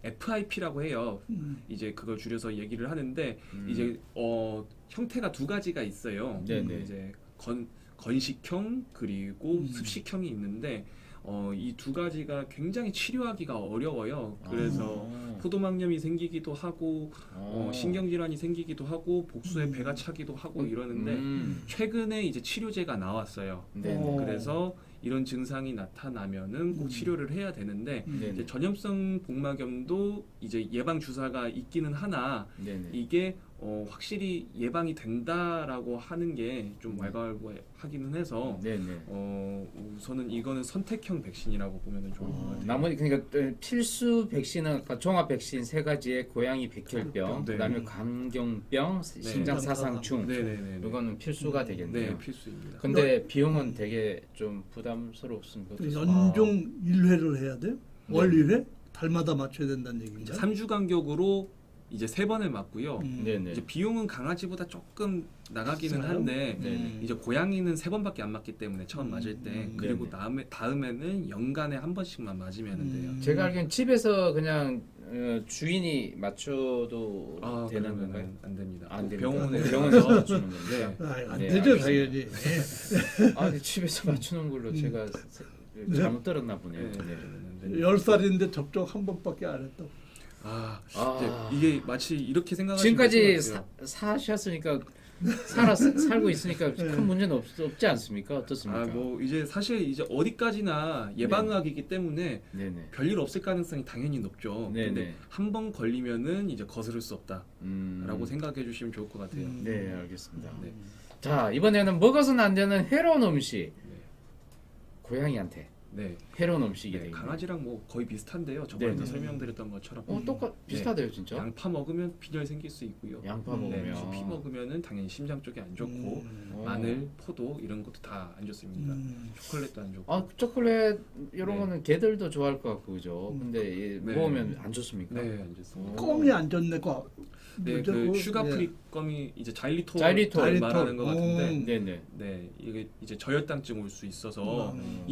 FIP라고 해요. 이제 그걸 줄여서 얘기를 하는데 이제 형태가 두 가지가 있어요.
네네.
이제 건식형 그리고 습식형이 있는데 이 두 가지가 굉장히 치료하기가 어려워요. 그래서 포도막염이 생기기도 하고 신경질환이 생기기도 하고 복수에 배가 차기도 하고 이러는데 최근에 이제 치료제가 나왔어요.
네네.
그래서 이런 증상이 나타나면은 꼭 치료를 해야 되는데
네네.
이제 전염성 복막염도 이제 예방 주사가 있기는 하나
네네.
이게 확실히 예방이 된다라고 하는 게 좀 왈가왈부하기는 해서
네네.
우선은 이거는 선택형 백신이라고 보면 좋을 것 같아요.
나머지 그러니까 필수 백신은 아까 종합 백신 3가지의 고양이 백혈병,
네.
그다음에 광견병, 심장 사상충.
네네네.
이거는 필수가 되겠네요.
네, 필수입니다.
근데 비용은 되게 좀 부담스럽습니다.
또 연종 1회를 해야 돼요? 월 1회? 달마다 맞춰야 된다는 얘기인가요?
3주 간격으로 이제 3번을 맞고요.
네네.
이제 비용은 강아지보다 조금 나가기는
비싸요?
한데
네네.
이제 고양이는 3번밖에 안 맞기 때문에 처음 맞을 때 그리고 다음에는 연간에 한 번씩만 맞으면 돼요.
제가 알기로는 집에서 그냥 주인이 맞춰도 되는
그러면은
건가요?
안 됩니다.
안
꼭
됩니다.
병원에
병원에서 맞추는 건데.
네.
안
네,
되죠
알겠습니다.
당연히.
근데 집에서 맞추는 걸로 제가 잘못 들었나 보네요. 네.
10살인데 접종 한 번밖에 안 했다.
이제 이게 마치 이렇게 생각하시면
지금까지
될것 같아요.
사셨으니까 살고 있으니까 큰 문제는 없지 않습니까? 어떻습니까?
아, 뭐 이제 사실 이제 어디까지나 예방학이기 때문에
네네.
별일 없을 가능성이 당연히 높죠.
네네.
근데 한 번 걸리면은 이제 거스를 수 없다라고 생각해 주시면 좋을 것 같아요.
네, 알겠습니다.
네.
자, 이번에는 먹어서는 안 되는 해로운 음식.
네.
고양이한테
네.
해로운 음식이
네,
되겠네요.
강아지랑 뭐 거의 비슷한데요. 저번에도
네네.
설명드렸던 것처럼
비슷하대요, 진짜.
양파 먹으면 빈혈 생길 수 있고요.
양파
네,
먹으면
피 먹으면은 당연히 심장 쪽에 안 좋고
어.
마늘, 포도 이런 것도 다 안 좋습니다. 초콜릿도 안 좋고.
아, 초콜릿 이런
네.
거는 개들도 좋아할 것 같고 그죠. 근데 이
네.
먹으면 안 좋습니까?
네, 안 좋습니다.
껌이 안 좋네. 거.
네,
뭐죠?
그
그거?
슈가프리 껌이 이제 자일리톨
자일리톨.
말하는 것 같은데,
네네.
네, 이게 이제 저혈당증 올 수 있어서
음.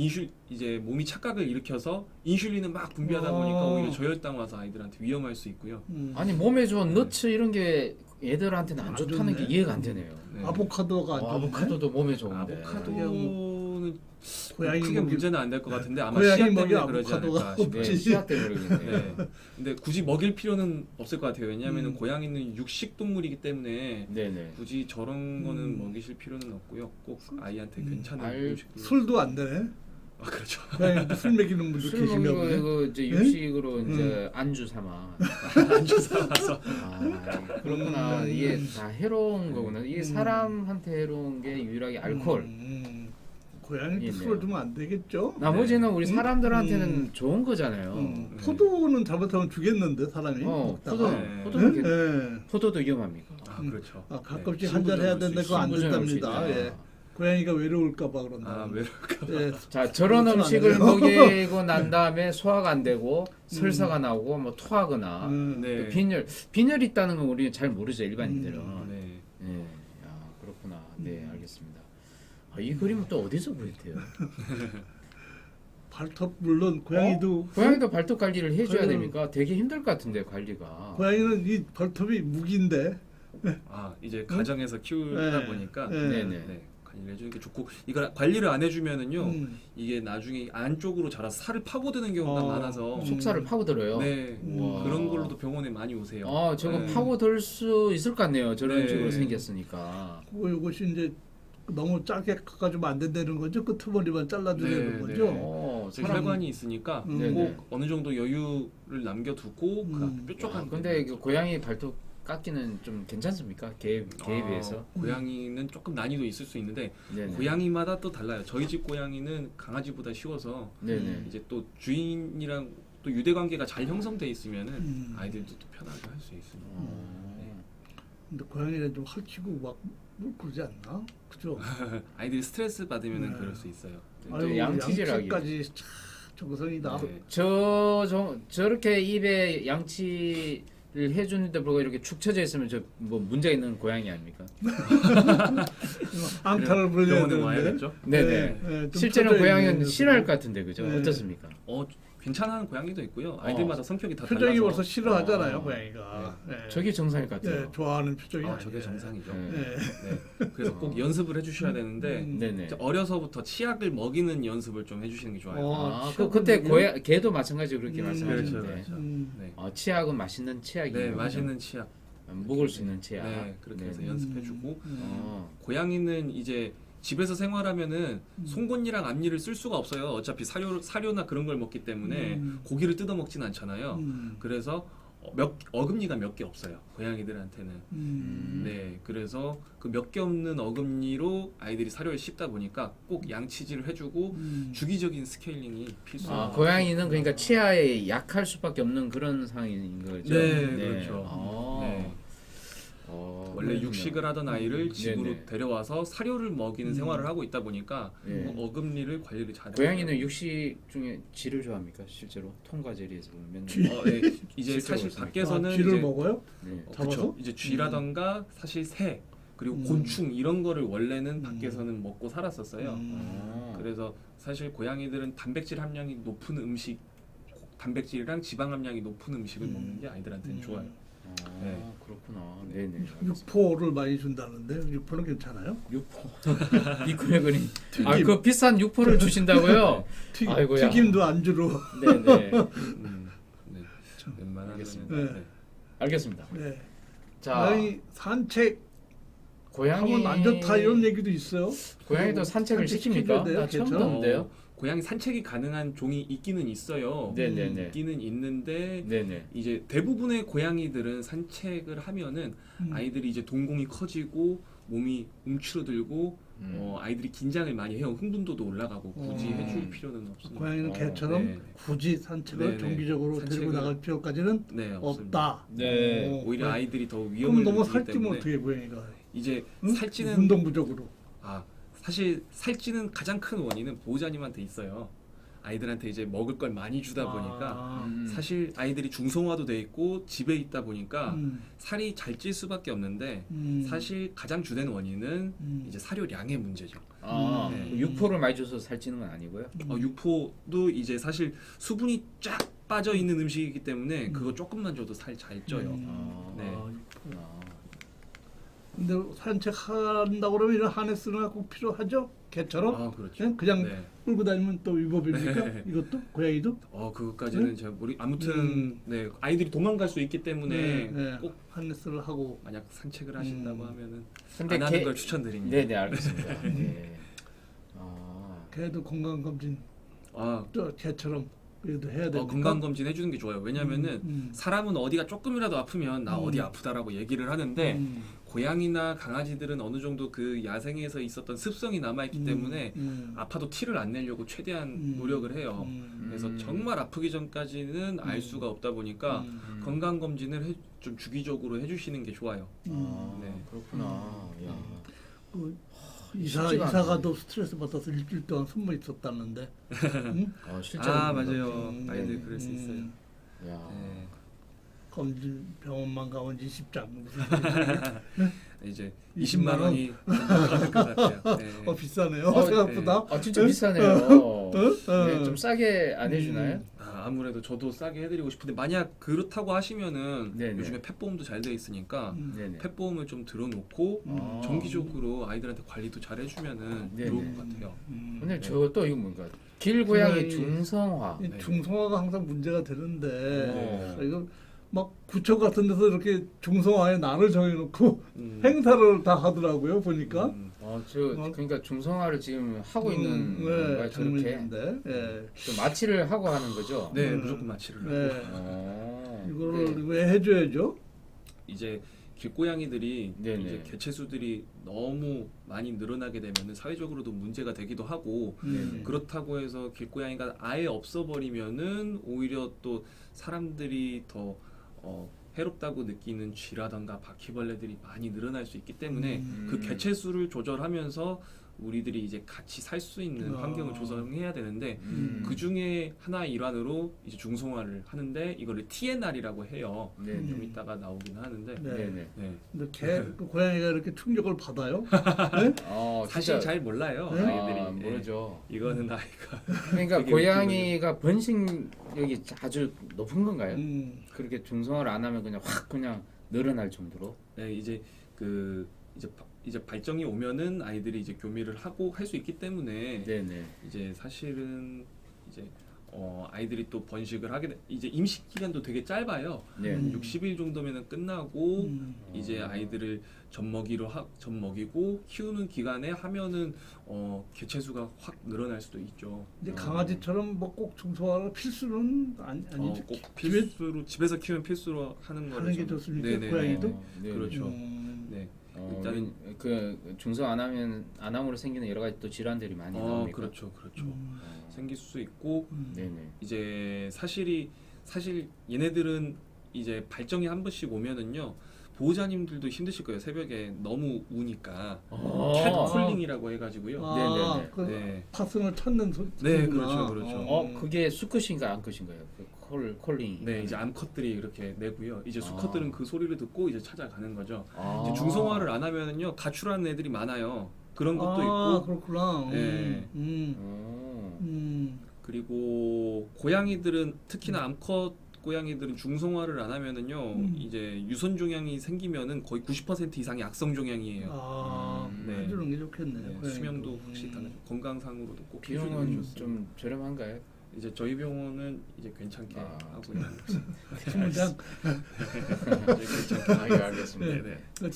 이제 몸이 착각을 일으켜서 인슐린을 막 분비하다 보니까
어.
오히려 저혈당 와서 아이들한테 위험할 수 있고요.
아니 몸에 좋은 너츠 이런 게 애들한테는 안
안
좋다는 게
좋네.
이해가 안 되네요.
네.
아보카도가 안 좋네.
아보카도도 몸에 좋은데.
아보카도는
고양이
크게
먹이-
문제는 안 될 것 같은데 아마
고양이
씨앗
먹이
때문에 그러지
아보카도가
않을까 싶어요.
네, 씨앗 때문에 그러겠네.
네. 근데 굳이 먹일 필요는 없을 것 같아요. 왜냐하면
음.
고양이는 육식 동물이기 때문에
네네.
굳이 저런 거는 먹이실 필요는 없고요. 꼭 아이한테 괜찮은 음식들.
술도 안 되네.
아 그렇죠.
고양이 술 먹이는 분들
술
계신가
먹는 거
보네.
이거 이제 육식으로 이제 안주 삼아.
안주 삼아서.
아, 그렇구나. 이게 다 해로운 거구나. 이게 사람한테 해로운 게 유일하게 알코올.
고양이도
예,
술을
네.
주면 안 되겠죠?
나머지는 우리
음?
사람들한테는 좋은 거잖아요.
네.
포도는 잘못하면 죽겠는데 사람이 먹다가.
포도,
네.
포도는
예?
괜-
예.
포도도 위험합니까?
아 그렇죠.
아,
네.
가끔씩 한 잔 해야 되는데 그거 안
신부전에 올수
된답니다.
있다.
예. 고양이가 외로울까봐 그런다.
아 외로울까.
예.
자, 저런
그건 안
음식을
돼요.
먹이고 난 다음에 소화가 안 되고 설사가 나오고 뭐 토하거나
네.
또 빈혈 있다는 건 우리는 잘 모르죠 일반인들은.
네.
네, 야 그렇구나. 네, 알겠습니다. 아, 이 그림은 또 어디서 구했대요?
발톱 물론 고양이도
고양이도 발톱 관리를 해줘야
그래요.
됩니까? 되게 힘들 것 같은데 관리가.
고양이는 이 발톱이 무기인데.
아 이제 가정에서 키우다
네.
보니까
네.
네네.
네, 관리를 해주는 게 좋고 이걸 관리를 안 해주면은요
음.
이게 나중에 안쪽으로 자라서 살을 파고드는 경우가
어.
많아서
속살을 파고들어요.
네
우와.
그런 걸로도 병원에 많이 오세요.
아, 저거
네.
파고들 수 있을 것 같네요. 저런
네.
식으로 생겼으니까.
이것이 이제 너무 짧게 가지면 안 된다는 거죠. 끄트머리만 잘라주는
네,
거죠.
네.
사람-
혈관이 있으니까
음.
꼭 어느 정도 여유를 남겨두고 그
음.
뾰족한.
근데 그 고양이 발톱 깎기는 좀 괜찮습니까? 개에 비해서?
고양이는 조금 난이도 있을 수 있는데
네네.
고양이마다 또 달라요. 저희 집 고양이는 강아지보다 쉬워서
네네.
이제 또 주인이랑 또 유대 관계가 잘 형성돼 있으면은
음.
아이들도 또 편하게 할 수 있습니다.
근데 고양이는 좀 헐치고 막 그러지 않나? 그죠?
아이들이 스트레스 받으면은
네.
그럴 수 있어요.
또 양치질하기.
양치까지 참 정성이다.
네.
저렇게 입에 양치를 해주는데 불구하고 이렇게 축 처져 있으면 저 뭐 문제 있는 고양이 아닙니까?
앙탈을 불려야
병원에
되는데.
와야겠죠.
네네.
좀
실제로
터져
고양이는
있는
싫어할 것 같은데 그죠?
네.
어떻습니까?
괜찮은 고양이도 있고요. 아이들마다 성격이 다
표정이
달라서.
벌써 싫어하잖아요,
어.
고양이가. 네.
저게 정상일 것 같아요.
네, 좋아하는 표정이
아, 저게
아니에요.
정상이죠.
네.
네.
네. 그래서 꼭 연습을 해주셔야 되는데
네네.
이제 어려서부터 치약을 먹이는 연습을 좀 해주시는 게 좋아요.
아,
치약은
그때
뭐예요?
개도 마찬가지로 그렇게
음,
말씀하셨는데.
그렇죠, 그렇죠. 네.
치약은 맛있는 치약이에요.
네, 맛있는 치약.
먹을 수 있는 치약.
네, 그렇게 해서
네.
연습해주고
어.
고양이는 이제 집에서 생활하면은 송곳니랑 앞니를 쓸 수가 없어요. 어차피 사료나 그런 걸 먹기 때문에 고기를 뜯어 먹진 않잖아요. 그래서 어금니가 몇 개 없어요. 고양이들한테는. 네, 그래서 그 몇 개 없는 어금니로 아이들이 사료를 씹다 보니까 꼭 양치질을 해주고 주기적인 스케일링이 필수예요.
아, 고양이는 그러니까 치아에 약할 수밖에 없는 그런 상황인 거죠.
네, 그렇죠.
아.
네. 원래
그렇군요.
육식을 하던 아이를 집으로
네네.
데려와서 사료를 먹이는 생활을 하고 있다 보니까
네.
어금니를 관리를 잘.
고양이는 육식 중에 쥐를 좋아합니까? 실제로 통과 제리에서 보면
네. 이제
실제로
사실
그렇습니까?
밖에서는
쥐를
이제
먹어요?
네.
잡아서?
그쵸. 이제 쥐라던가 사실 새 그리고 곤충 이런 거를 원래는 밖에서는 먹고 살았었어요.
아.
그래서 사실 고양이들은 단백질 함량이 높은 음식, 단백질이랑 지방 함량이 높은 음식을 먹는 게 아이들한테는 좋아요.
아,
네.
그렇구나. 네네.
육포를 많이 준다는데 육포는 괜찮아요?
육포. 이 금액은
튀김.
그 비싼 육포를 주신다고요? 아이고야.
튀김도 안주로.
네네.
네. 웬만하면
알겠습니다.
네.
네.
알겠습니다.
네.
자,
고양이 산책
고양이
하면 안 좋다 이런 얘기도 있어요.
고양이도 산책을
산책시켜줘야
시킵니까?
돼요,
나 처음
개처럼?
듣는데요.
고양이 산책이 가능한 종이 있기는 있어요.
네네네.
있기는 있는데
네네.
이제 대부분의 고양이들은 산책을 하면은 아이들이 이제 동공이 커지고 몸이 움츠러들고 아이들이 긴장을 많이 해요. 흥분도도 올라가고 굳이
어.
해줄 필요는 없습니다.
고양이는 개처럼
네.
굳이 산책을
네네.
정기적으로 데리고
산책을-
나갈 필요까지는
네, 없습니다.
없다.
네.
오히려
그래.
아이들이 더
그럼
위험을
너무
느끼기
살찌면
때문에
어떻게 고양이가?
이제
응?
살찌는
운동 부족으로.
사실 살찌는 가장 큰 원인은 보호자님한테 있어요. 아이들한테 이제 먹을 걸 많이 주다 보니까 사실 아이들이 중성화도 돼 있고 집에 있다 보니까 살이 잘 찔 수밖에 없는데 사실 가장 주된 원인은 이제 사료량의 문제죠.
네. 육포를 많이 줘서 살찌는 건 아니고요.
육포도 이제 사실 수분이 쫙 빠져 있는 음식이기 때문에 그거 조금만 줘도 살 잘 쪄요. 네.
근데 산책한다고 그러면 이런 하네스가 꼭 필요하죠? 개처럼?
그렇죠.
그냥
네.
끌고 다니면 또 위법입니까?
네.
이것도? 고양이도?
그것까지는 제가 아무튼 네 아이들이 도망갈 수 있기 때문에
네.
꼭
하네스를 하고.
만약 산책을 하신다고 하면은
근데
안 하는 걸 추천드립니다.
네네 알겠습니다. 네.
개도 건강검진
아,
또 개처럼 그래도 해야 됩니까?
건강검진 해주는 게 좋아요. 왜냐면은 사람은 어디가 조금이라도 아프면 나 어디 아프다라고 얘기를 하는데 고양이나 강아지들은 어느 정도 그 야생에서 있었던 습성이 남아있기 때문에 아파도 티를 안 내려고 최대한 노력을 해요. 그래서 정말 아프기 전까지는 알 수가 없다 보니까 건강검진을 좀 주기적으로 해주시는 게 좋아요. 네.
그렇구나. 야.
이사가도 스트레스 받아서 일주일 동안 숨어 있었다는데. 응?
실제로
맞아요. 아이들 그럴 수 있어요.
야.
네.
검진 병원만 가면 20장 무슨
이제
20만
20만 원이 들어갈 것 같아요. 네.
비싸네요. 생각보다.
진짜 비싸네요.
응?
네, 좀 싸게 안 해주나요?
아무래도 저도 싸게 해드리고 싶은데 만약 그렇다고 하시면은
네네.
요즘에 펫보험도 잘 돼 있으니까
네네.
펫보험을 좀 들어놓고 정기적으로 아이들한테 관리도 잘 해주면은
네네.
좋을 것 같아요.
근데 저또 이거 뭔가 길고양이
고양이-
중성화.
이 중성화가 항상 문제가 되는데
네.
이거 막 구청 같은 데서 이렇게 중성화에 날을 정해놓고
음.
행사를 다 하더라고요 보니까.
그러니까 중성화를 지금 하고 있는 건가요? 저렇게
장면인데.
좀 마취를 하고 하는 거죠?
네, 무조건 마취를 하고
네. 이거를 왜 해줘야죠?
이제 길고양이들이
네네.
이제 개체수들이 너무 많이 늘어나게 되면은 사회적으로도 문제가 되기도 하고
네네.
그렇다고 해서 길고양이가 아예 없어버리면은 오히려 또 사람들이 더 해롭다고 느끼는 쥐라던가 바퀴벌레들이 많이 늘어날 수 있기 때문에 그 개체수를 조절하면서 우리들이 이제 같이 살 수 있는 환경을 조성해야 되는데 그 중에 하나의 일환으로 이제 중성화를 하는데 이거를 TNR이라고 해요.
네네.
좀 이따가 나오긴 하는데.
네네.
네.
근데 그 고양이가 이렇게 충격을 받아요?
사실 잘 몰라요
네?
아이들이.
모르죠.
이거는 아이가
그러니까
되게
고양이가 번식력이 아주 높은 건가요?
음.
그렇게 중성화를 안 하면 그냥 확 그냥 늘어날 정도로?
네, 이제 이제 발정이 오면은 아이들이 이제 교미를 하고 할 수 있기 때문에
네네.
이제 사실은 이제 아이들이 또 번식을 이제 임시 기간도 되게 짧아요.
네.
60일 정도면은 끝나고 이제 아이들을 젖 먹이고 키우는 기간에 하면은 개체수가 확 늘어날 수도 있죠.
이제 강아지처럼 뭐 꼭 중성화가 필수는 아니죠.
꼭 필수로 집에서 키우면 필수로 하는 거를
하는 게
좀-
좋습니까?
네네네.
고양이도?
네.
그렇죠.
음.
네.
일단은 그 중성 안 함으로 생기는 여러 가지 또 질환들이 많이 나옵니까?
그렇죠. 생길 수 있고
네네.
이제 사실 얘네들은 이제 발정이 한 번씩 오면은요 보호자님들도 힘드실 거예요. 새벽에 너무 우니까 캣콜링이라고 해가지고요.
네네네.
그
네.
파슨을 찾는
네,
소리구나.
그렇죠.
그게 수컷인가 암컷인가요? 그 콜링.
네, 이제 암컷들이 이렇게 내고요. 이제 수컷들은 그 소리를 듣고 이제 찾아가는 거죠.
아.
이제 중성화를 안 하면은요 가출하는 애들이 많아요. 그런 것도 있고
그렇구나.
네. 그리고 고양이들은 특히나 암컷 고양이들은 중성화를 안 하면은요 이제 유선 종양이 생기면은 거의 90% 이상이 악성 종양이에요. 네.
해주는 게 좋겠네.
네,
고양이도.
수명도 확실히 달라요. 건강상으로도 꼭 해주는 게
비용은
좋습니다.
좀 저렴한가요?
이제 저희 병원은 이제 괜찮게
아,
하고 있는
팀장
이제 괜찮게
아, 예, 알겠습니다.
네, 네.
그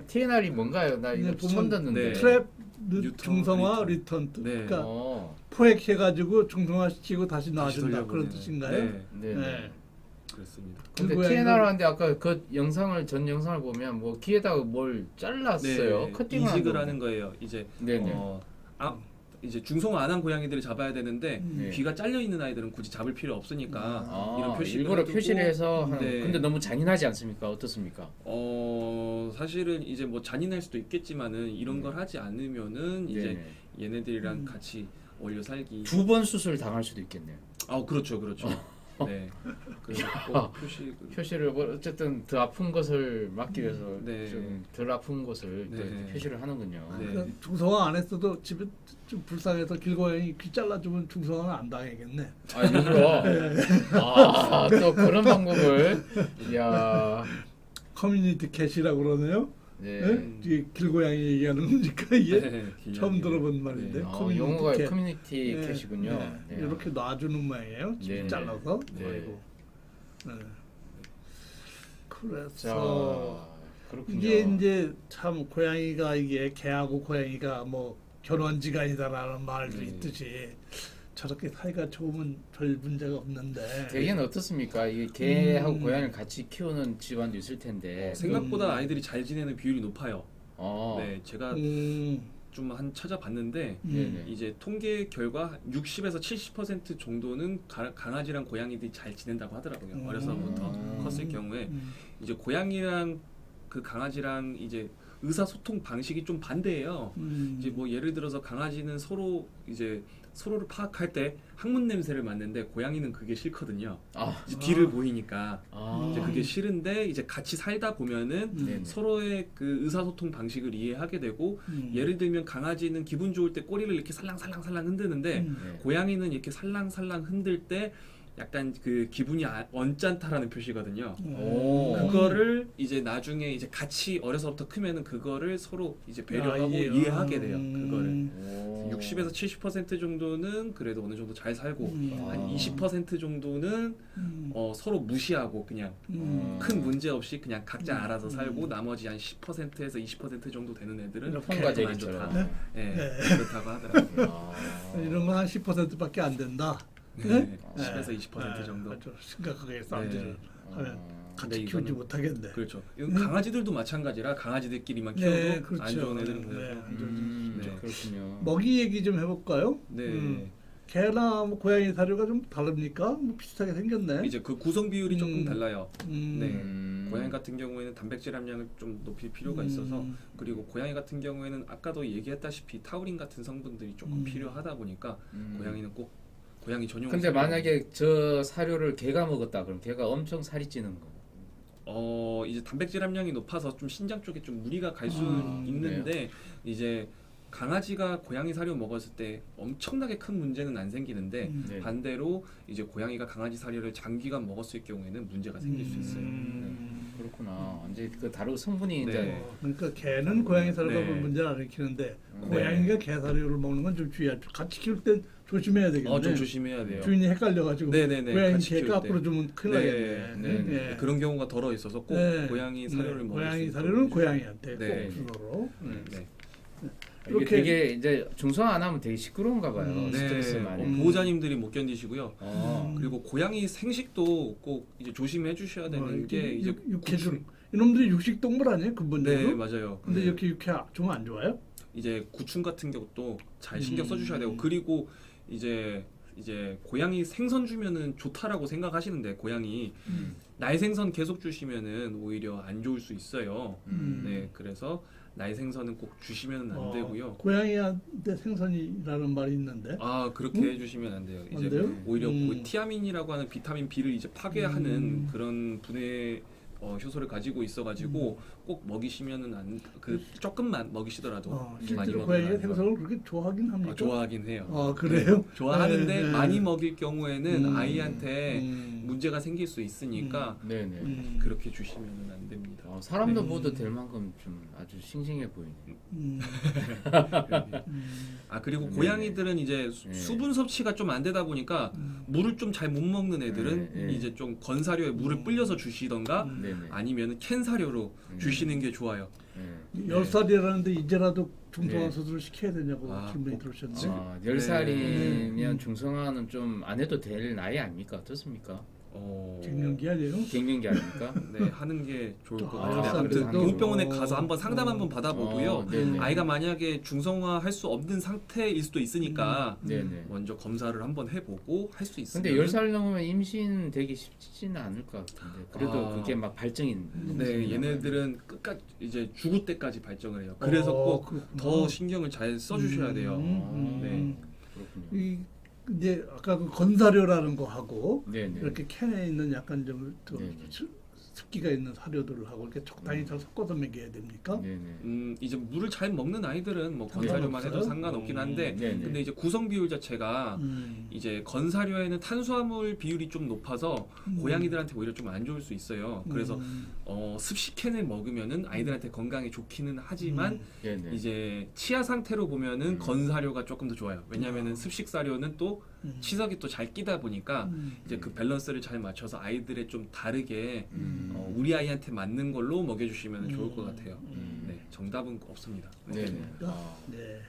TNR이 뭔가요? 나 이거
이제
처음
보면
듣는데.
네.
트랩
뉴턴,
중성화
리턴.
리턴.
네.
그러니까
어.
포획해가지고 중성화시키고 다시 나와준다
돌려보내는.
그런 뜻인가요?
네,
네.
네.
그렇습니다.
근데
그
TNR
고양이를-
하는데 아까 그 전 영상을 보면 뭐 귀에다가 뭘 잘랐어요.
네,
커팅을
이식을
한다고.
하는 거예요. 이제
네네.
이제 중성화 안 한 고양이들을 잡아야 되는데
네.
귀가 잘려 있는 아이들은 굳이 잡을 필요 없으니까
아,
이런 표시를
일부러
해두고,
표시를 해서 하는
네.
근데 너무 잔인하지 않습니까? 어떻습니까?
사실은 이제 뭐 잔인할 수도 있겠지만은 이런
네.
걸 하지 않으면은 이제
네네.
얘네들이랑 같이 어울려 살기.
두 번 수술 당할 수도 있겠네요.
그렇죠. 네. 그래서 꼭 표시.
표시를 뭐 어쨌든 더 아픈 것을 막기 위해서
네.
좀 덜 아픈 것을 또
네.
이렇게 표시를 하는군요.
네.
그러니까 중성화 안 했어도 집에 좀 불쌍해서 길고양이 귀 잘라주면 중성화는 안 당하겠네.
아 일부러. 아또 그런 방법을. 야.
커뮤니티 캣이라고 그러네요.
네.
네? 이게 길고양이 얘기하는 거니까 이게
네,
처음
길냥이.
들어본 말인데.
네.
커뮤니티
용어가
캣.
커뮤니티
네.
캣이군요.
네.
네.
이렇게 놔주는 모양이에요. 집
네.
잘라서.
네.
아이고. 네. 그래서
자 그렇군요.
이게 이제 참 고양이가 이게 개하고 고양이가 뭐 결혼지간이다라는 말도
네.
있듯이 저렇게 사이가 좋으면 별 문제가 없는데.
대개는 어떻습니까? 이게 개하고
음.
고양이를 같이 키우는 집안도 있을 텐데.
생각보다 아이들이 잘 지내는 비율이 높아요. 네, 제가
음,
좀 한 찾아봤는데
네네.
이제 통계 결과 60에서 70% 정도는 강아지랑 고양이들이 잘 지낸다고 하더라고요. 어려서부터 컸을 경우에 이제 고양이랑 그 강아지랑 이제 의사소통 방식이 좀 반대예요. 이제 뭐 예를 들어서 강아지는 서로 이제 서로를 파악할 때 항문 냄새를 맡는데 고양이는 그게 싫거든요.
아,
이제 뒤를 보이니까 이제
아,
그게 싫은데 이제 같이 살다 보면은
네네.
서로의 그 의사소통 방식을 이해하게 되고 예를 들면 강아지는 기분 좋을 때 꼬리를 이렇게 살랑살랑살랑 흔드는데
네.
고양이는 이렇게 살랑살랑 흔들 때 약간 그 기분이 언짢다라는 표시거든요.
오.
그거를 이제 나중에 이제 같이 어려서부터 크면은 그거를 서로 이제 배려하고 이해하게 돼요. 그거를
오.
60에서 70% 정도는 그래도 어느 정도 잘 살고
아.
한 20% 정도는 서로 무시하고 그냥 큰 문제 없이 그냥 각자 알아서 살고 나머지 한 10%에서 20% 정도 되는 애들은
폰과제리처럼.
좋다. 네, 그렇다고 하더라고요.
아.
이런 건 한 10%밖에 안 된다.
네,
네.
10에서 20% 정도.
아주 심각하게 사람들이
네.
하면
근데
같이 키우지
이거는-
못하겠네.
그렇죠. 이건 강아지들도 마찬가지라 강아지들끼리만 키워도
네, 그렇죠.
안 좋은 애들은
네.
그래요. 네.
그렇군요.
먹이 얘기 좀 해볼까요?
네.
개나 뭐 고양이 사료가 좀 다릅니까? 뭐 비슷하게 생겼네.
이제 그 구성 비율이 조금 달라요. 네.
음.
고양이 같은 경우에는 단백질 함량을 좀 높일 필요가 있어서 그리고 고양이 같은 경우에는 아까도 얘기했다시피 타우린 같은 성분들이 조금 필요하다 보니까 고양이는 꼭 고양이 전용.
근데 만약에 저 사료를 개가 먹었다 그럼 개가 엄청 살이 찌는 거.
이제 단백질 함량이 높아서 좀 신장 쪽에 좀 무리가 갈 수
아,
있는데 이제 강아지가 고양이 사료 먹었을 때 엄청나게 큰 문제는 안 생기는데
네.
반대로 이제 고양이가 강아지 사료를 장기간 먹었을 경우에는 문제가 생길 수 있어요.
그렇구나. 이제 그 다른 성분이
네.
이제
그러니까 개는 고양이 사료가
네.
문제는 안 일으키는데
네.
고양이가 개 사료를 먹는 건 좀 주의하죠. 같이 키울 땐 조심해야 되겠네.
좀 조심해야 돼요.
주인이 헷갈려가지고
네네네.
고양이
같이
개가
키울 때.
앞으로 주면 큰일
네.
나겠네.
네.
그런 경우가 덜어 있어서 꼭
네.
고양이 사료를
네.
먹을 수
고양이
있도록
사료는
해주세요.
고양이한테
네.
꼭 주도록.
네.
이게
이렇게-
되게 이제 중성화 안 하면 되게 시끄러운가 봐요. 스트레스 많이.
보호자님들이 못 견디시고요.
어.
그리고 고양이 생식도 꼭 이제 조심해 주셔야 되는 게 이제
육회줄 이놈들이 육식 동물 아니에요 근본적으로?
네 맞아요.
근데
네.
이렇게 육회 좀 안 좋아요?
이제 구충 같은 경우도 잘 신경 써주셔야 되고 그리고 이제 고양이 생선 주면은 좋다라고 생각하시는데 고양이 날 생선 계속 주시면은 오히려 안 좋을 수 있어요. 네 그래서 날 생선은 꼭 주시면 안 되고요.
고양이한테 생선이라는 말이 있는데.
그렇게 해주시면 안 돼요.
안
이제
돼요?
오히려 그 티아민이라고 하는 비타민 B를 이제 파괴하는 그런 분해 효소를 가지고 있어가지고 꼭 먹이시면은 조금만 먹이시더라도 많이
실제로
먹으면
고양이가
안 좋아요.
생선을 그렇게 좋아하긴 합니까?
좋아하긴 해요.
그래요?
네, 좋아하는데
네, 네.
많이 먹일 경우에는 아이한테
음.
문제가 생길 수 있으니까
네네.
그렇게 주시면 안 됩니다.
사람도
네.
먹어도 될 만큼 좀 아주 싱싱해 보이네요.
음.
그리고
네.
고양이들은 이제
네.
수분 섭취가 좀 안 되다 보니까 물을 좀 잘 못 먹는 애들은
네, 네.
이제 좀 건사료에 물을 불려서 주시던가
네네.
아니면 캔 사료로 주시는 게 좋아요.
네.
10살이라는데 이제라도 중성화
네.
수술을 시켜야 되냐고 질문이 들으셨는데.
10살이면 중성화는 좀 안 해도 될 나이 아닙니까? 어떻습니까?
갱년기 아니에요?
갱년기 아닙니까?
네, 하는 게 좋을 것
아,
같아요.
열
아무튼
살도
동물병원에
어.
가서 한번 상담 한번 받아보고요.
네네.
아이가 만약에 중성화할 수 없는 상태일 수도 있으니까
네네.
먼저 검사를 한번 해보고 할 수 있으면.
근데 10살 넘으면 임신 되기 쉽지는 않을 것 같은데 그래도 그게 막 발정이
네, 얘네들은 끝까지 이제 죽을 때까지 발정을 해요. 그래서 꼭 더 신경을 잘 써주셔야 돼요. 네.
그렇군요.
이 이제 아까 그 건사료라는 거 하고
네네.
이렇게 캔에 있는 약간 좀
네네.
습기가 있는 사료들을 하고 이렇게 적당히 잘 섞어서 먹여야 됩니까?
네네.
이제 물을 잘 먹는 아이들은 뭐 건사료만 해도
상관없어요?
상관없긴 한데
네네.
근데 이제 구성 비율 자체가 이제 건사료에는 탄수화물 비율이 좀 높아서 고양이들한테 오히려 좀 안 좋을 수 있어요. 그래서 습식캔을 먹으면은 아이들한테 건강에 좋기는 하지만
네네.
이제 치아 상태로 보면은 건사료가 조금 더 좋아요. 왜냐면은 습식 사료는 또 치석이 또 잘 끼다 보니까 이제 그 밸런스를 잘 맞춰서 아이들의 좀 다르게 우리 아이한테 맞는 걸로 먹여주시면 좋을 것 같아요. 네, 정답은 없습니다.
네네.
네.